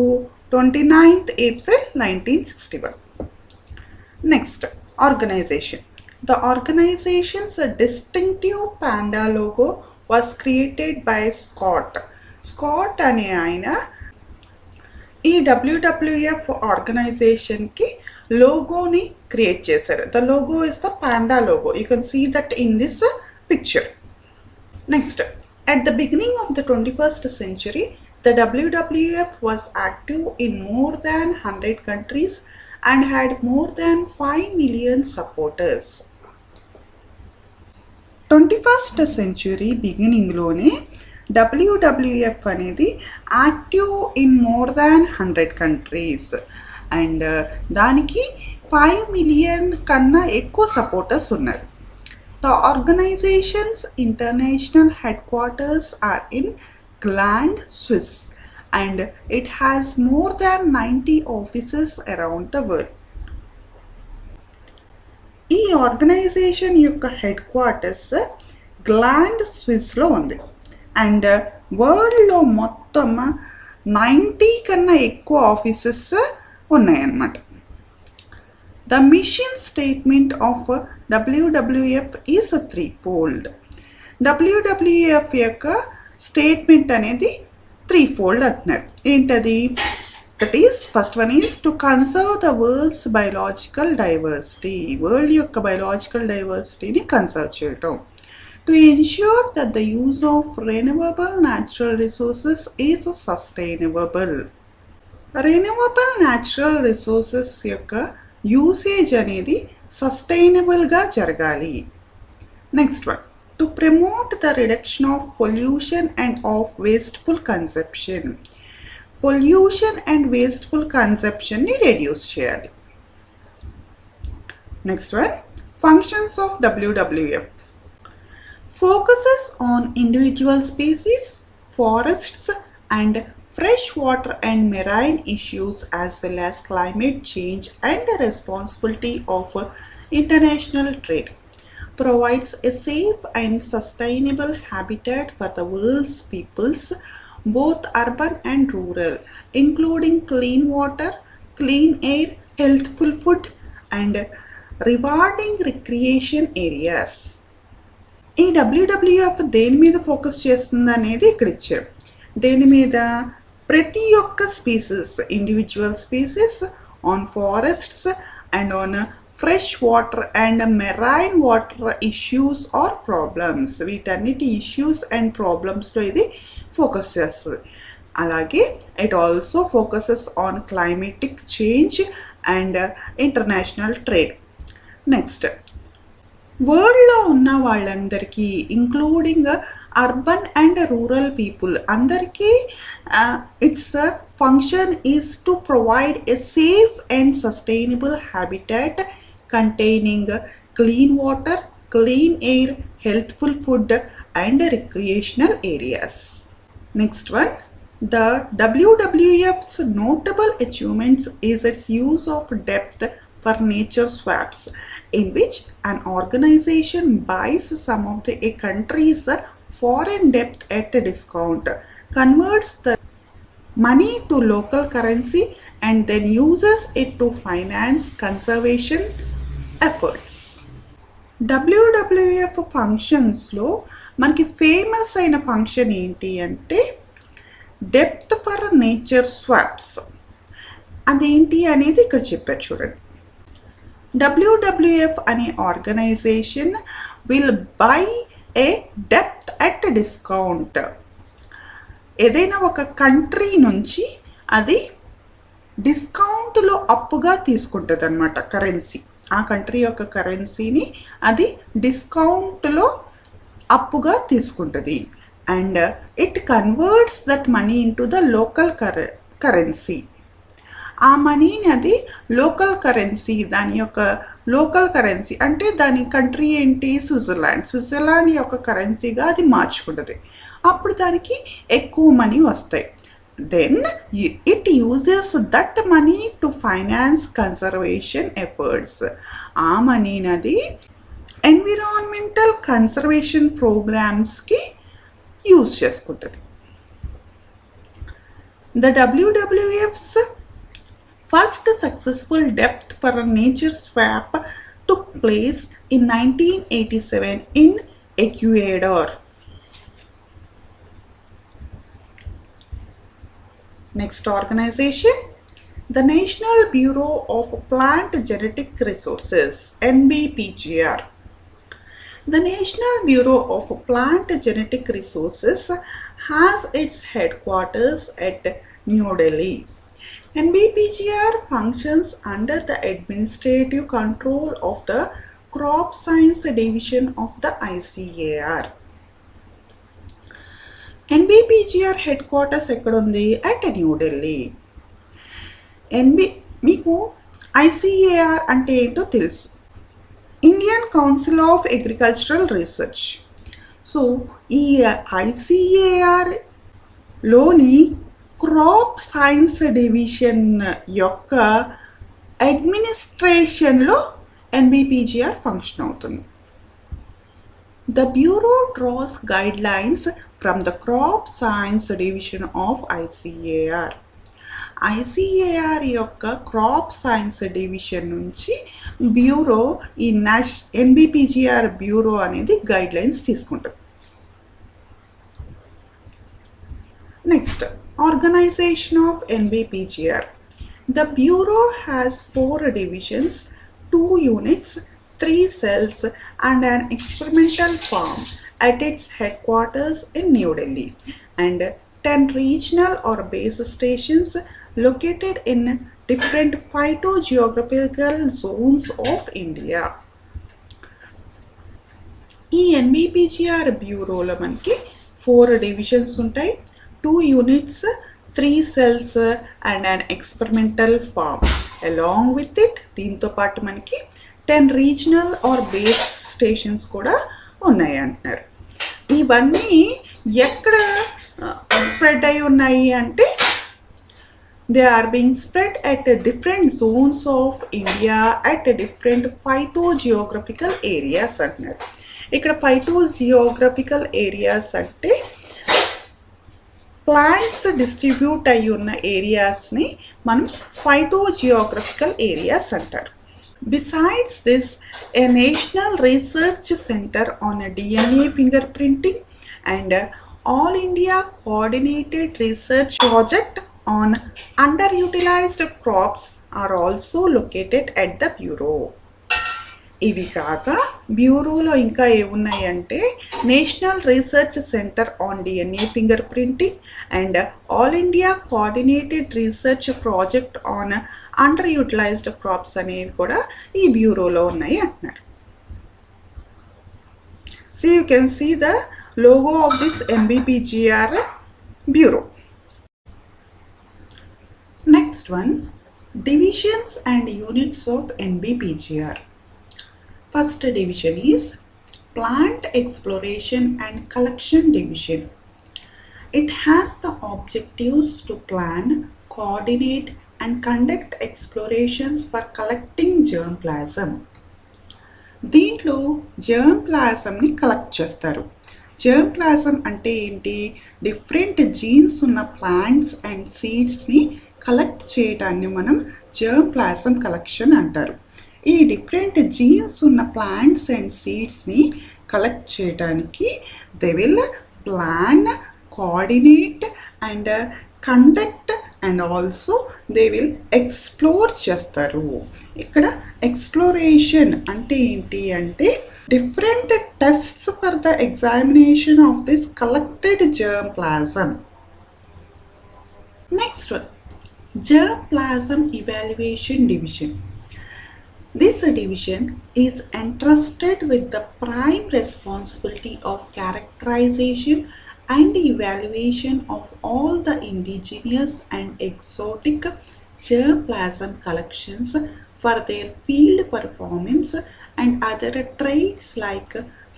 [SPEAKER 1] 29th April 1961. Next, organization. The organization's distinctive panda logo was created by Scott. Scott అనే ఆయన ఈ WWF ఆర్గనైజేషన్కి లోగోని క్రియేట్ చేశారు. The logo is the panda logo. You can see that in this picture. Next, at the beginning of the 21st century, the WWF was active in more than 100 countries and had more than 5 million supporters. 21st century బిగినింగ్లోనే WWF అనేది active in more than 100 countries and దానికి 5 million కన్నా ఎక్కువ supporters ఉన్నారు. The organization's international headquarters are in Gland, Swiss, and it has more than 90 offices around the world. ఈ organization యొక్క head quarters gland స్విస్లో ఉంది and వరల్డ్లో మొత్తం 90 కన్నా ఎక్కువ ఆఫీసెస్ ఉన్నాయన్నమాట. The mission statement of WWF is 3-fold. WWF యొక్క statement అనేది 3-fold అంటున్నారు. ఏంటది? That is first one is to conserve the world's biological diversity. World యొక్క బయోలాజికల్ డైవర్సిటీని కన్సర్వ్ చేయటం. To ensure that the use of renewable natural resources is sustainable. Renewable natural resources యొక్క usage అనేది సస్టైనబుల్గా జరగాలి. Next one, to promote the reduction of pollution and of wasteful consumption. Pollution and wasteful consumption ni reduce cheyali. Next one, functions of WWF. Focuses on individual species, forests and freshwater and marine issues, as well as climate change and the responsibility of international trade. Provides a safe and sustainable habitat for the world's peoples, both urban and rural, including clean water, clean air, healthful food and rewarding recreation areas. ఈ WWF దేని మీద focus చేస్తుంది అనేది ఇక్కడ ఇచ్చారు. దేని మీద? ప్రతి ఒక్క species, individual species, on forests and on fresh water and marine water issues or problems. వీటన్నిటి ఇష్యూస్ అండ్ ప్రాబ్లమ్స్లో ఇది ఫోకస్ చేస్తుంది. అలాగే it also focuses on climatic change and international trade. Next, వరల్డ్లో ఉన్న వాళ్ళందరికీ including urban and rural people అందరికీ its function is to provide a safe and sustainable habitat containing clean water, clean air, healthful food and recreational areas. Next one, the WWF's notable achievements is its use of depth for nature swaps, in which an organization buys some of a country's foreign debt at a discount, converts the money to local currency and then uses it to finance conservation efforts. WWF ఫంక్షన్స్లో మనకి famous అయిన function ఏంటి అంటే depth for nature swaps. అదేంటి అనేది ఇక్కడ చెప్పారు చూడండి. WWF అనే ఆర్గనైజేషన్ విల్ బై ఏ డెప్త్ అట్ డిస్కౌంట్. ఏదైనా ఒక కంట్రీ నుంచి అది డిస్కౌంట్లో అప్పుగా తీసుకుంటుంది అన్నమాట కరెన్సీ. ఆ కంట్రీ యొక్క కరెన్సీని అది డిస్కౌంట్లో అప్పుగా తీసుకుంటుంది. And it converts that money into the local currency. ఆ మనీని అది లోకల్ కరెన్సీ, దాని యొక్క లోకల్ కరెన్సీ అంటే దాని కంట్రీ ఏంటి? స్విట్జర్లాండ్ యొక్క కరెన్సీగా అది మార్చుకుంటుంది. అప్పుడు దానికి ఎక్కువ మనీ వస్తాయి. Then it uses that money to finance conservation efforts. ఆ మనీని అది ఎన్విరాన్మెంటల్ కన్సర్వేషన్ ప్రోగ్రామ్స్కి యూజ్ చేసుకుంటుంది. The WWF's first successful depth for a nature swap took place in 1987 in Ecuador. Next organization, the National Bureau of Plant Genetic Resources, Nbpgr. The National Bureau of Plant Genetic Resources has its headquarters at New Delhi. Nbpgr functions under the administrative control of the Crop Science Division of the ICAR. NBPGR head quarters ఎక్కడుంది? At New Delhi. మీకు ICAR అంటే ఏంటో తెలుసు, Indian Council of Agricultural Research. So ఈ ICARలోని crop science division యొక్క అడ్మినిస్ట్రేషన్లో NBPGR function అవుతుంది. The Bureau draws guidelines from the Crop Science Division of ICAR. ICAR యొక్క క్రాప్ సైన్స్ డివిజన్ నుంచి బ్యూరో ఈ NBPGR బ్యూరో అనేది గైడ్లైన్స్ తీసుకుంటుంది. Next, organization of NBPGR. The Bureau has 4 divisions, 2 units, 3 cells and an experimental farm at its headquarters in New Delhi, and 10 regional or base stations located in different phytogeographical zones of India. ఈ ఎన్బిపిజిఆర్ బ్యూరోలో మనకి 4 divisions ఉంటాయి, 2 units, 3 cells and an experimental farm. Along with it దీంతో పాటు మనకి 10 regional or base stations కూడా ఉన్నాయి అంటున్నారు. ఇవన్నీ ఎక్కడ స్ప్రెడ్ అయి ఉన్నాయి అంటే they are being spread at different zones of India at different phytogeographical areas అంటున్నారు. ఇక్కడ phytogeographical areas అంటే ప్లాంట్స్ డిస్ట్రిబ్యూట్ అయి ఉన్న ఏరియాస్ని మనం phytogeographical areas అంటారు. Besides this, a national research center on DNA fingerprinting and all India coordinated research project on underutilized crops are also located at the bureau. ఇవి కాక బ్యూరోలో ఇంకా ఏమున్నాయి అంటే national research centre on DNA fingerprinting and all India coordinated research project on underutilized crops అనేవి కూడా ఈ బ్యూరోలో ఉన్నాయి అంటున్నారు. So you can see the logo of this NBPGR bureau. Next one, divisions and units of NBPGR. First division is Plant Exploration and Collection Division. It has the objectives to plan, coordinate and conduct explorations for collecting germplasm. దీంట్లో germplasmని collect చేస్తారు. germplasm అంటే ఏంటి? Different jeans ఉన్న plants and సీడ్స్ని collect చేయడాన్ని మనం germplasm collection అంటారు. ఈ డిఫరెంట్ జీన్స్ ఉన్న ప్లాంట్స్ అండ్ సీడ్స్ని కలెక్ట్ చేయడానికి they will plan, coordinate and conduct and also they will explore చేస్తారు. ఇక్కడ ఎక్స్ప్లోరేషన్ అంటే ఏంటి అంటే different tests for the examination of this collected germplasm. Next one, Geoplasm Evaluation Division. This division is entrusted with the prime responsibility of characterization and evaluation of all the indigenous and exotic germplasm collections for their field performance and other traits like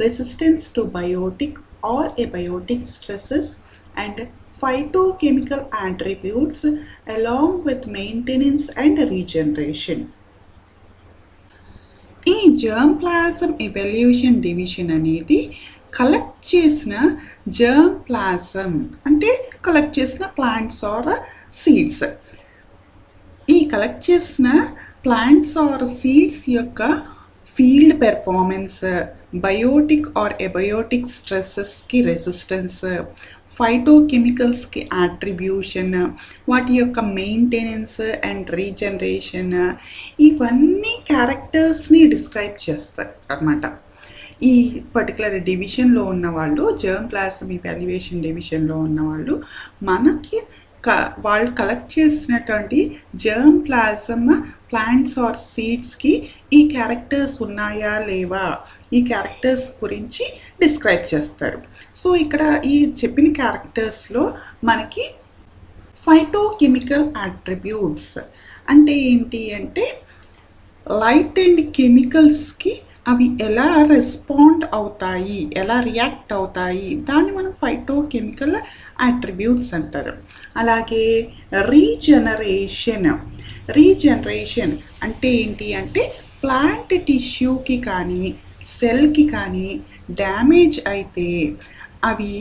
[SPEAKER 1] resistance to biotic or abiotic stresses and phytochemical attributes along with maintenance and regeneration. ఈ germplasm evaluation division అనేది collect చేసిన germplasm అంటే collect చేసిన plants or seeds, ఈ collect చేసిన plants or seeds యొక్క field performance, biotic or abiotic స్ట్రెస్సెస్కి resistance, ఫైటోకెమికల్స్కి అట్రిబ్యూషన్, వాటి యొక్క మెయింటెనెన్స్ అండ్ రీజనరేషన్, ఇవన్నీ క్యారెక్టర్స్ని డిస్క్రైబ్ చేస్తారు అన్నమాట. ఈ పర్టికులర్ డివిజన్లో ఉన్నవాళ్ళు, germplasm evaluation డివిజన్లో ఉన్నవాళ్ళు మనకి వాళ్ళు కలెక్ట్ చేసినటువంటి germplasm ప్లాంట్స్ ఆర్ సీడ్స్కి ఈ క్యారెక్టర్స్ ఉన్నాయా లేవా, ఈ క్యారెక్టర్స్ గురించి డిస్క్రైబ్ చేస్తారు. సో ఇక్కడ ఈ చెప్పిన క్యారెక్టర్స్లో మనకి ఫైటోకెమికల్ అట్రిబ్యూట్స్ అంటే ఏంటి అంటే లైట్ అండ్ కెమికల్స్కి అవి ఎలా రెస్పాండ్ అవుతాయి, ఎలా రియాక్ట్ అవుతాయి, దాన్ని మనం ఫైటోకెమికల్ అట్రిబ్యూట్స్ అంటారు. అలాగే రీజనరేషన్ అంటే ఏంటి అంటే ప్లాంట్ టిష్యూకి కానీ సెల్కి కానీ డ్యామేజ్ అయితే అవి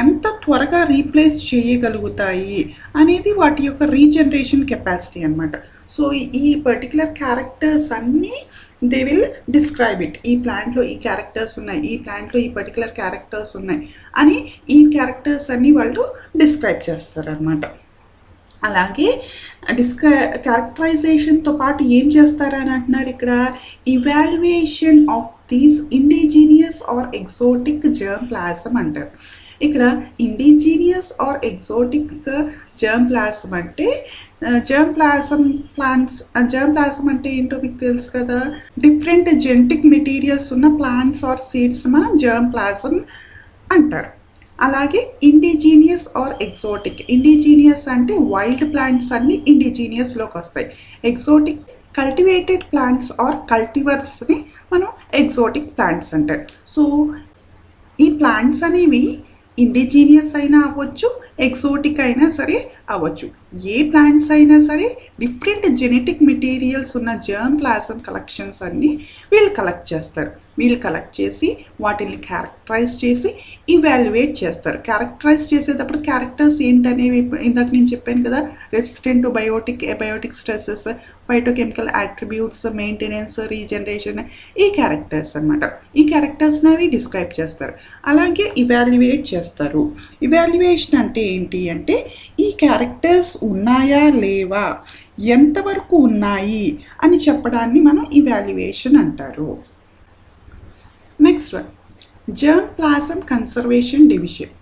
[SPEAKER 1] ఎంత త్వరగా రీప్లేస్ చేయగలుగుతాయి అనేది వాటి యొక్క రీజనరేషన్ కెపాసిటీ అన్నమాట. సో ఈ పర్టికులర్ క్యారెక్టర్స్ అన్నీ దే విల్ డిస్క్రైబ్ ఇట్. ఈ ప్లాంట్లో ఈ క్యారెక్టర్స్ ఉన్నాయి, ఈ ప్లాంట్లో ఈ పర్టికులర్ క్యారెక్టర్స్ ఉన్నాయి అని ఈ క్యారెక్టర్స్ అన్నీ వాళ్ళు డిస్క్రైబ్ చేస్తారు అన్నమాట. అలాగే క్యారెక్టరైజేషన్తో పాటు ఏం చేస్తారని అంటున్నారు ఇక్కడ, evaluation of these indigenous or exotic germplasm అంటారు. ఇక్కడ ఇండిజీనియస్ ఆర్ ఎగ్జోటిక్ germplasm అంటే germplasm plants, germplasm అంటే ఏంటో మీకు తెలుసు కదా, డిఫరెంట్ జెనెటిక్ మెటీరియల్స్ ఉన్న ప్లాంట్స్ ఆర్ సీడ్స్ మనం జర్మ్ ప్లాజమ్ అంటారు. అలాగే ఇండిజీనియస్ ఆర్ ఎగ్జోటిక్. ఇండిజీనియస్ అంటే వైల్డ్ ప్లాంట్స్ అన్ని ఇండిజీనియస్లోకి వస్తాయి. ఎగ్జోటిక్ కల్టివేటెడ్ ప్లాంట్స్ ఆర్ కల్టివర్స్ని మనం ఎగ్జోటిక్ ప్లాంట్స్ అంటారు. సో ఈ ప్లాంట్స్ అనేవి ఇండిజీనియస్ అయినా అవ్వచ్చు, ఎగ్జోటిక్ అయినా సరే అవ్వచ్చు. ఏ ప్లాంట్స్ అయినా సరే డిఫరెంట్ జెనెటిక్ మెటీరియల్స్ ఉన్న జర్మ్ ప్లాజమ్ కలెక్షన్స్ అన్నీ వీళ్ళు కలెక్ట్ చేస్తారు. వీళ్ళు కలెక్ట్ చేసి వాటిని క్యారెక్టరైజ్ చేసి ఇవాల్యుయేట్ చేస్తారు. క్యారెక్టరైజ్ చేసేటప్పుడు క్యారెక్టర్స్ ఏంటనేవి ఇందాక నేను చెప్పాను కదా, resistant to biotic, abiotic stresses, phytochemical attributes, maintenance, regeneration, ఈ క్యారెక్టర్స్ అనమాట. ఈ క్యారెక్టర్స్ని అవి డిస్క్రైబ్ చేస్తారు. అలాగే ఇవాల్యుయేట్ చేస్తారు. ఇవాల్యుయేషన్ అంటే ఏంటి అంటే ఈ క్యారెక్టర్స్ ఉన్నాయా లేవా, ఎంతవరకు ఉన్నాయి అని చెప్పడాన్ని మనం ఇవాల్యుయేషన్ అంటారు. Next one, germ plasm conservation division.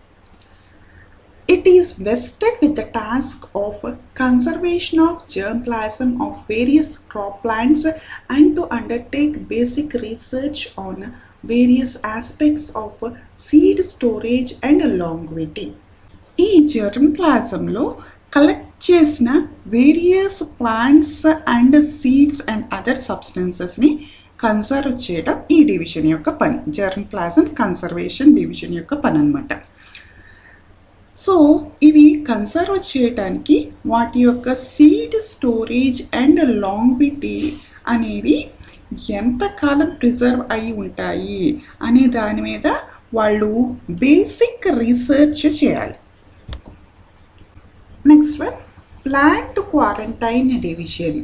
[SPEAKER 1] It is vested with the task of conservation of germplasm of various crop plants and to undertake basic research on various aspects of seed storage and longevity. ఈ జర్మ్ ప్లాజంలో collect చేసిన various plants and seeds and other సబ్స్టెన్సెస్ని conserve చేయడం ఈ division యొక్క పని. Germ plasm conservation division యొక్క పని అనమాట. సో ఇవి కన్సర్వ్ చేయడానికి వాటి యొక్క సీడ్ స్టోరేజ్ అండ్ లాంగ్విటీ అనేవి ఎంతకాలం ప్రిజర్వ్ అయి ఉంటాయి అనే దాని మీద వాళ్ళు బేసిక్ రీసెర్చ్ చేయాలి. Next one, plant quarantine division.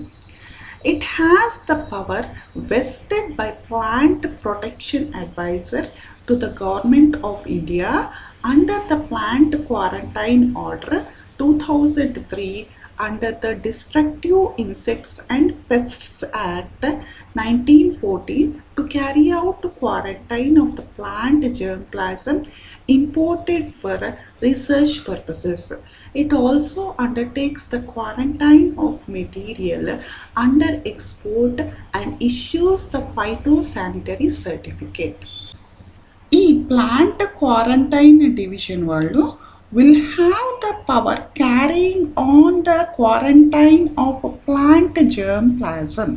[SPEAKER 1] It has the power vested by Plant Protection Advisor to the Government of India under the Plant Quarantine Order 2003 under the Destructive Insects and Pests Act 1914 to carry out quarantine of the plant germplasm imported for research purposes. It also undertakes the quarantine of material under export and issues the phytosanitary certificate. ఈ plant quarantine division వాళ్ళు will have the power carrying on the quarantine of plant germplasm.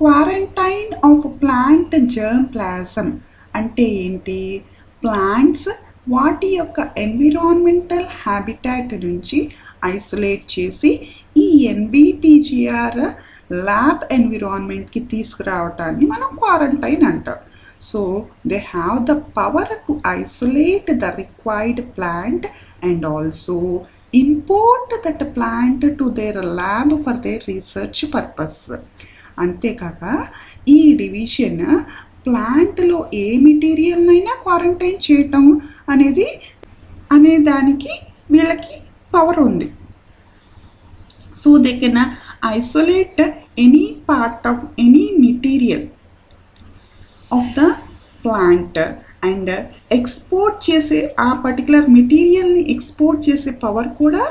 [SPEAKER 1] Quarantine of plant germplasm అంటే ఏంటి? Plants వాటి యొక్క environmental habitat నుంచి isolate చేసి ఈ Nbpgr lab ఎన్విరాన్మెంట్కి తీసుకురావటాన్ని మనం క్వారంటైన్ అంటాం. So they have the power to isolate the required plant and also import that plant to their lab for their research purpose. అంతేకాక ఈ డివిజన్ ప్లాంట్లో ఏ మెటీరియల్నైనా క్వారంటైన్ చేయటం అనే దానికి వీళ్ళకి పవర్ ఉంది. So they can isolate any part of any material of the plant and export చేసే ఆ పర్టికులర్ మెటీరియల్ని ఎక్స్పోర్ట్ చేసే పవర్ కూడా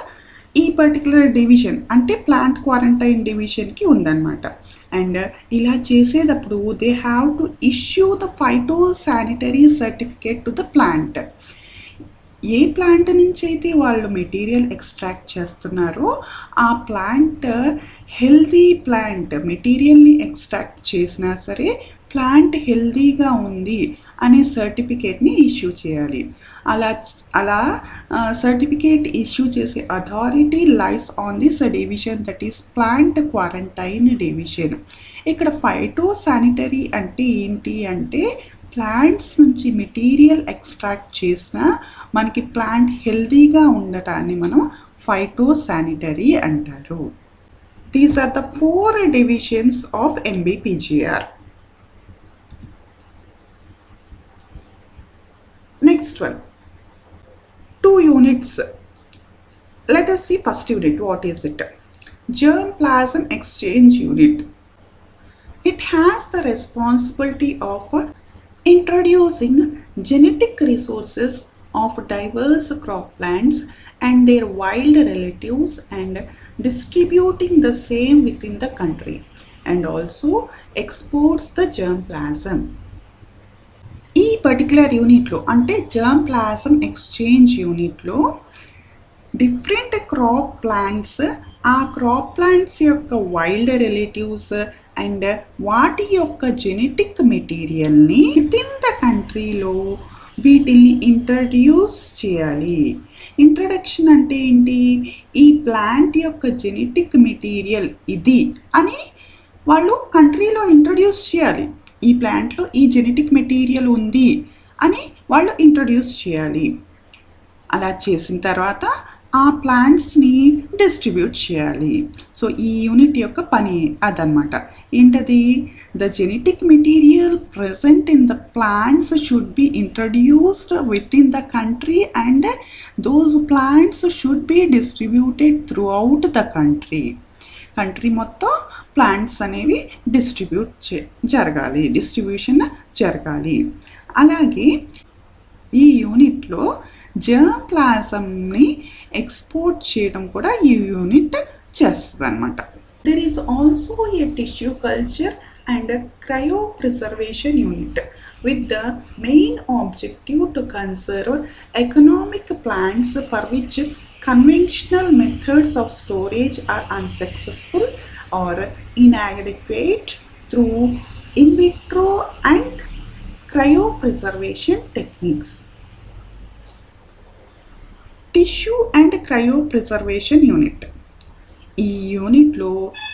[SPEAKER 1] ఈ పర్టికులర్ డివిజన్ అంటే ప్లాంట్ క్వారంటైన్ డివిజన్కి ఉందన్నమాట. అండ్ ఇలా చేసేటప్పుడు they have to issue the phytosanitary certificate to the plant. A plant నుంచి అయితే వాళ్ళు మెటీరియల్ ఎక్స్ట్రాక్ట్ చేస్తున్నారో ఆ ప్లాంట్ హెల్దీ ప్లాంట్, మెటీరియల్ని ఎక్స్ట్రాక్ట్ చేసినా సరే ప్లాంట్ హెల్దీగా ఉంది అనే సర్టిఫికేట్ని ఇష్యూ చేయాలి. అలా సర్టిఫికేట్ ఇష్యూ చేసే authority lies on this division, that is plant quarantine division. ఇక్కడ ఫైటోసానిటరీ అంటే ఏంటి అంటే ప్లాంట్స్ నుంచి మెటీరియల్ ఎక్స్ట్రాక్ట్ చేసినా మనకి ప్లాంట్ హెల్దీగా ఉండటాన్ని మనం ఫైటోసానిటరీ అంటారు. These are the 4 divisions of Nbpgr. Next one, 2 units. Let us see first unit. What is it? Germplasm Exchange Unit. It has the responsibility of introducing genetic resources of diverse croplands and their wild relatives and distributing the same within the country, and also exports the germplasm. ఈ particular యూనిట్లో అంటే germ exchange యూనిట్లో different crop plants, ఆ crop plants యొక్క wild relatives and వాటి యొక్క genetic మెటీరియల్ని within the కంట్రీలో వీటిని ఇంట్రడ్యూస్ చేయాలి. ఇంట్రడక్షన్ అంటే ఏంటి? ఈ ప్లాంట్ యొక్క జెనెటిక్ మెటీరియల్ ఇది అని వాళ్ళు కంట్రీలో ఇంట్రడ్యూస్ చేయాలి. ఈ ప్లాంట్లో ఈ జెనెటిక్ మెటీరియల్ ఉంది అని వాళ్ళు ఇంట్రడ్యూస్ చేయాలి. అలా చేసిన తర్వాత ఆ ప్లాంట్స్ని డిస్ట్రిబ్యూట్ చేయాలి. సో ఈ యూనిట్ యొక్క పని అదనమాట. ఏంటది? The genetic material present in the plants should be introduced within the country and those plants should be distributed throughout the country. Country మొత్తం ప్లాంట్స్ అనేవి డిస్ట్రిబ్యూషన్ జరగాలి. అలాగే ఈ యూనిట్లో జర్మ్ ఎక్స్పోర్ట్ చేయడం కూడా ఈ యూనిట్ చేస్తుంది అనమాట. There is also a tissue culture and cryopreservation unit with the main objective to conserve economic plants for which conventional methods of storage are unsuccessful or inadequate through in vitro and cryopreservation techniques. Tissue and cryopreservation unit. ఈ యూనిట్లో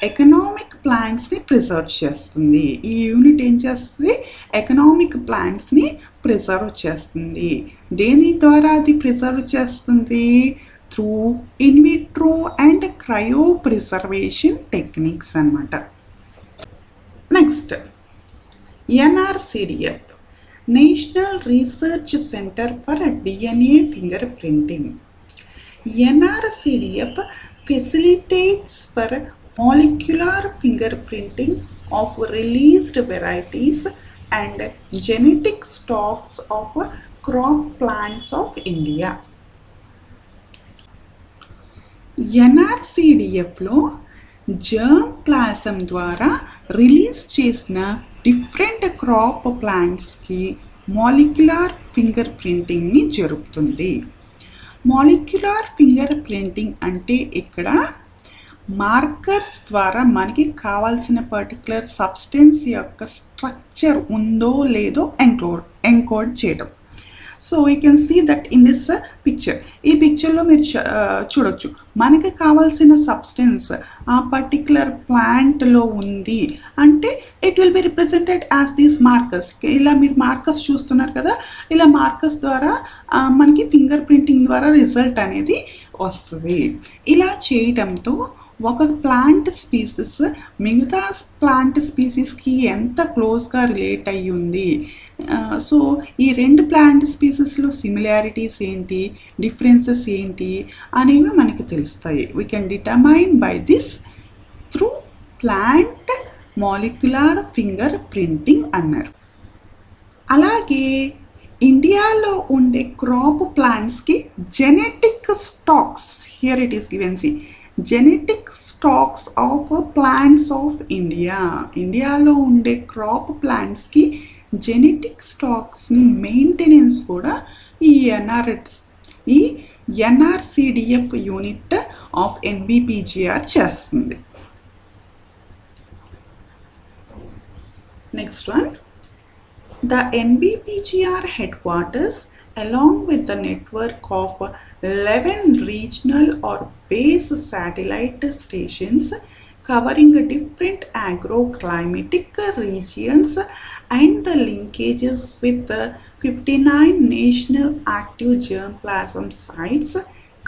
[SPEAKER 1] economic ప్లాంట్స్ని preserve చేస్తుంది. ఈ unit ఏం చేస్తుంది? Economic ప్లాంట్స్ని preserve చేస్తుంది. దేని ద్వారా అది ప్రిజర్వ్ చేస్తుంది? Through in vitro and cryopreservation techniques అన్నమాట. Next NRCDF, national research centre for DNA fingerprinting. NRCDF facilitates for molecular fingerprinting of released varieties and genetic stocks of crop plants of India. NRCDFలో germplasm ద్వారా release చేసిన different crop ప్లాంట్స్కి molecular ఫింగర్ ప్రింటింగ్ని జరుపుతుంది. Molecular finger printing అంటే ఇక్కడ markers ద్వారా మనకి కావాల్సిన పర్టికులర్ సబ్స్టెన్స్ యొక్క స్ట్రక్చర్ ఉందో లేదో ఎంకోడ్ చేయడం. So you can see that in this picture. ఈ పిక్చర్లో మీరు చూడొచ్చు మనకి కావాల్సిన సబ్స్టెన్స్ ఆ పర్టికులర్ ప్లాంట్లో ఉంది అంటే it will be represented as these markers. ఇలా మీరు మార్కర్స్ చూస్తున్నారు కదా, ఇలా మార్కర్స్ ద్వారా మనకి ఫింగర్ ప్రింటింగ్ ద్వారా రిజల్ట్ అనేది వస్తుంది. ఇలా చేయటంతో ఒక ప్లాంట్ స్పీసీస్ మిగతా ప్లాంట్ స్పీసీస్కి ఎంత క్లోజ్గా రిలేట్ అయ్యి ఉంది, సో ఈ రెండు ప్లాంట్ స్పీసీస్లో సిమిలారిటీస్ ఏంటి, డిఫరెన్సెస్ ఏంటి అనేవి మనకి తెలుస్తాయి. We can determine by this through plant molecular fingerprinting అన్నారు. అలాగే ఇండియాలో ఉండే క్రాప్ ప్లాంట్స్కి genetic stocks, here it is given, see genetic stocks of plants of ఇండియాలో ఉండే క్రాప్ ప్లాంట్స్కి జెనెటిక్ స్టాక్స్ని మెయింటెనెన్స్ కూడా ఈ NRCDF యూనిట్ ఆఫ్ Nbpgr చేస్తుంది. Next one, the Nbpgr headquarters along with the network of 11 regional or base satellite stations covering different agroclimatic regions and the linkages with the 59 national active germplasm sites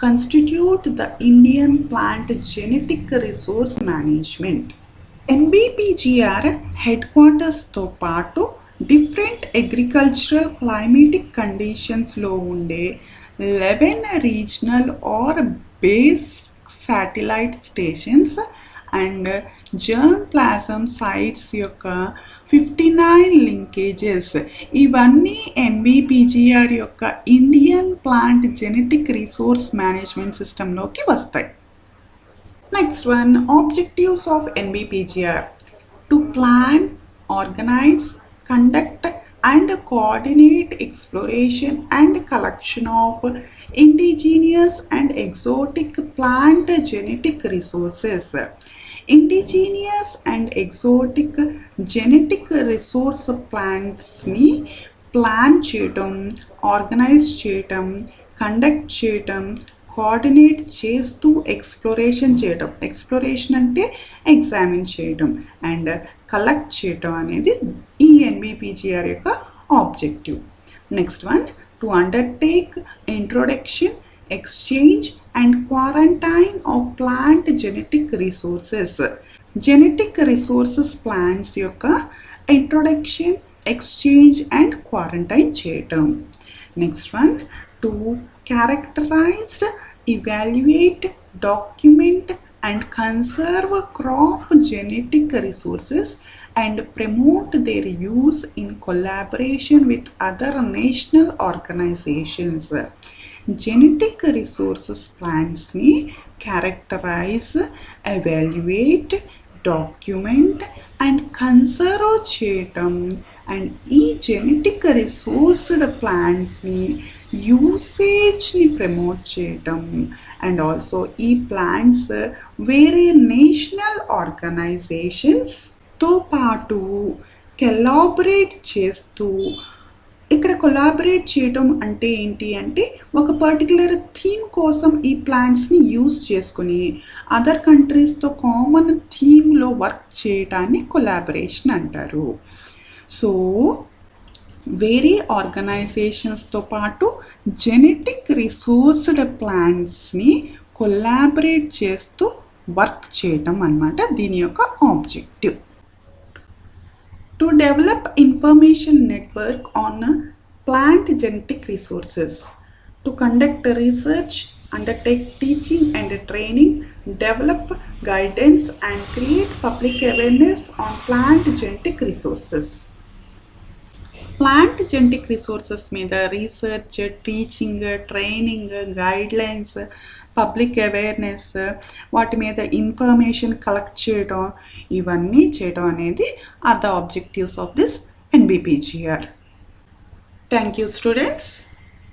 [SPEAKER 1] constitute the Indian plant genetic resource management. Nbpgr headquarters తో పాటు different agricultural climatic కండిషన్స్లో ఉండే 11 regional or base satellite stations and Geoplasm sites యొక్క 59 linkages ఇవన్నీ Nbpgr యొక్క Indian plant genetic resource management సిస్టంలోకి వస్తాయి. Next one, objectives of Nbpgr: to plan, organize, conduct and coordinate exploration and collection of indigenous and exotic plant genetic resources. Indigenous and exotic genetic resource ప్లాంట్స్ని plan చేయటం, organise చేయటం, conduct చేయటం, coordinate చేస్తూ exploration చేయటం, exploration అంటే examine చేయటం, and collect చేయటం అనేది ఈ Nbpgr యొక్క objective. Next one, to undertake introduction, exchange and quarantine of plant genetic resources. Genetic resources plants యొక్క ఇంట్రొడక్షన్, ఎక్స్చేంజ్ అండ్ క్వారంటైన్ చేయటం. Next one, to characterize, evaluate, document and conserve crop genetic resources and promote their use in collaboration with other national organizations. Genetic resources plants ni characterize, evaluate, document and conserve చేయటం and ఈ genetic రిసోర్స్డ్ ప్లాంట్స్ని యూసేజ్ని promote చేయటం and also ఈ plants వేరే national ఆర్గనైజేషన్స్తో పాటు collaborate చేస్తూ, ఇక్కడ collaborate చేయటం అంటే ఏంటి అంటే ఒక పర్టికులర్ థీమ్ కోసం ఈ ప్లాంట్స్ని యూజ్ చేసుకుని అదర్ కంట్రీస్తో కామన్ థీమ్లో వర్క్ చేయటాన్ని కొలాబరేషన్ అంటారు. సో వేరే ఆర్గనైజేషన్స్తో పాటు జెనెటిక్ రిసోర్స్డ్ ప్లాంట్స్ని కొలాబరేట్ చేస్తూ వర్క్ చేయటం అన్నమాట దీని యొక్క objective. To develop information network on plant genetic resources, to conduct research, undertake teaching and training, develop guidance and create public awareness on plant genetic resources. Plant genetic resources మీద research, teaching, training, guidelines, public awareness, వాటి మీద information collect చేయడం, ఇవన్నీ చేయడం అనేది are the objectives of this Nbpgr. Thank you students.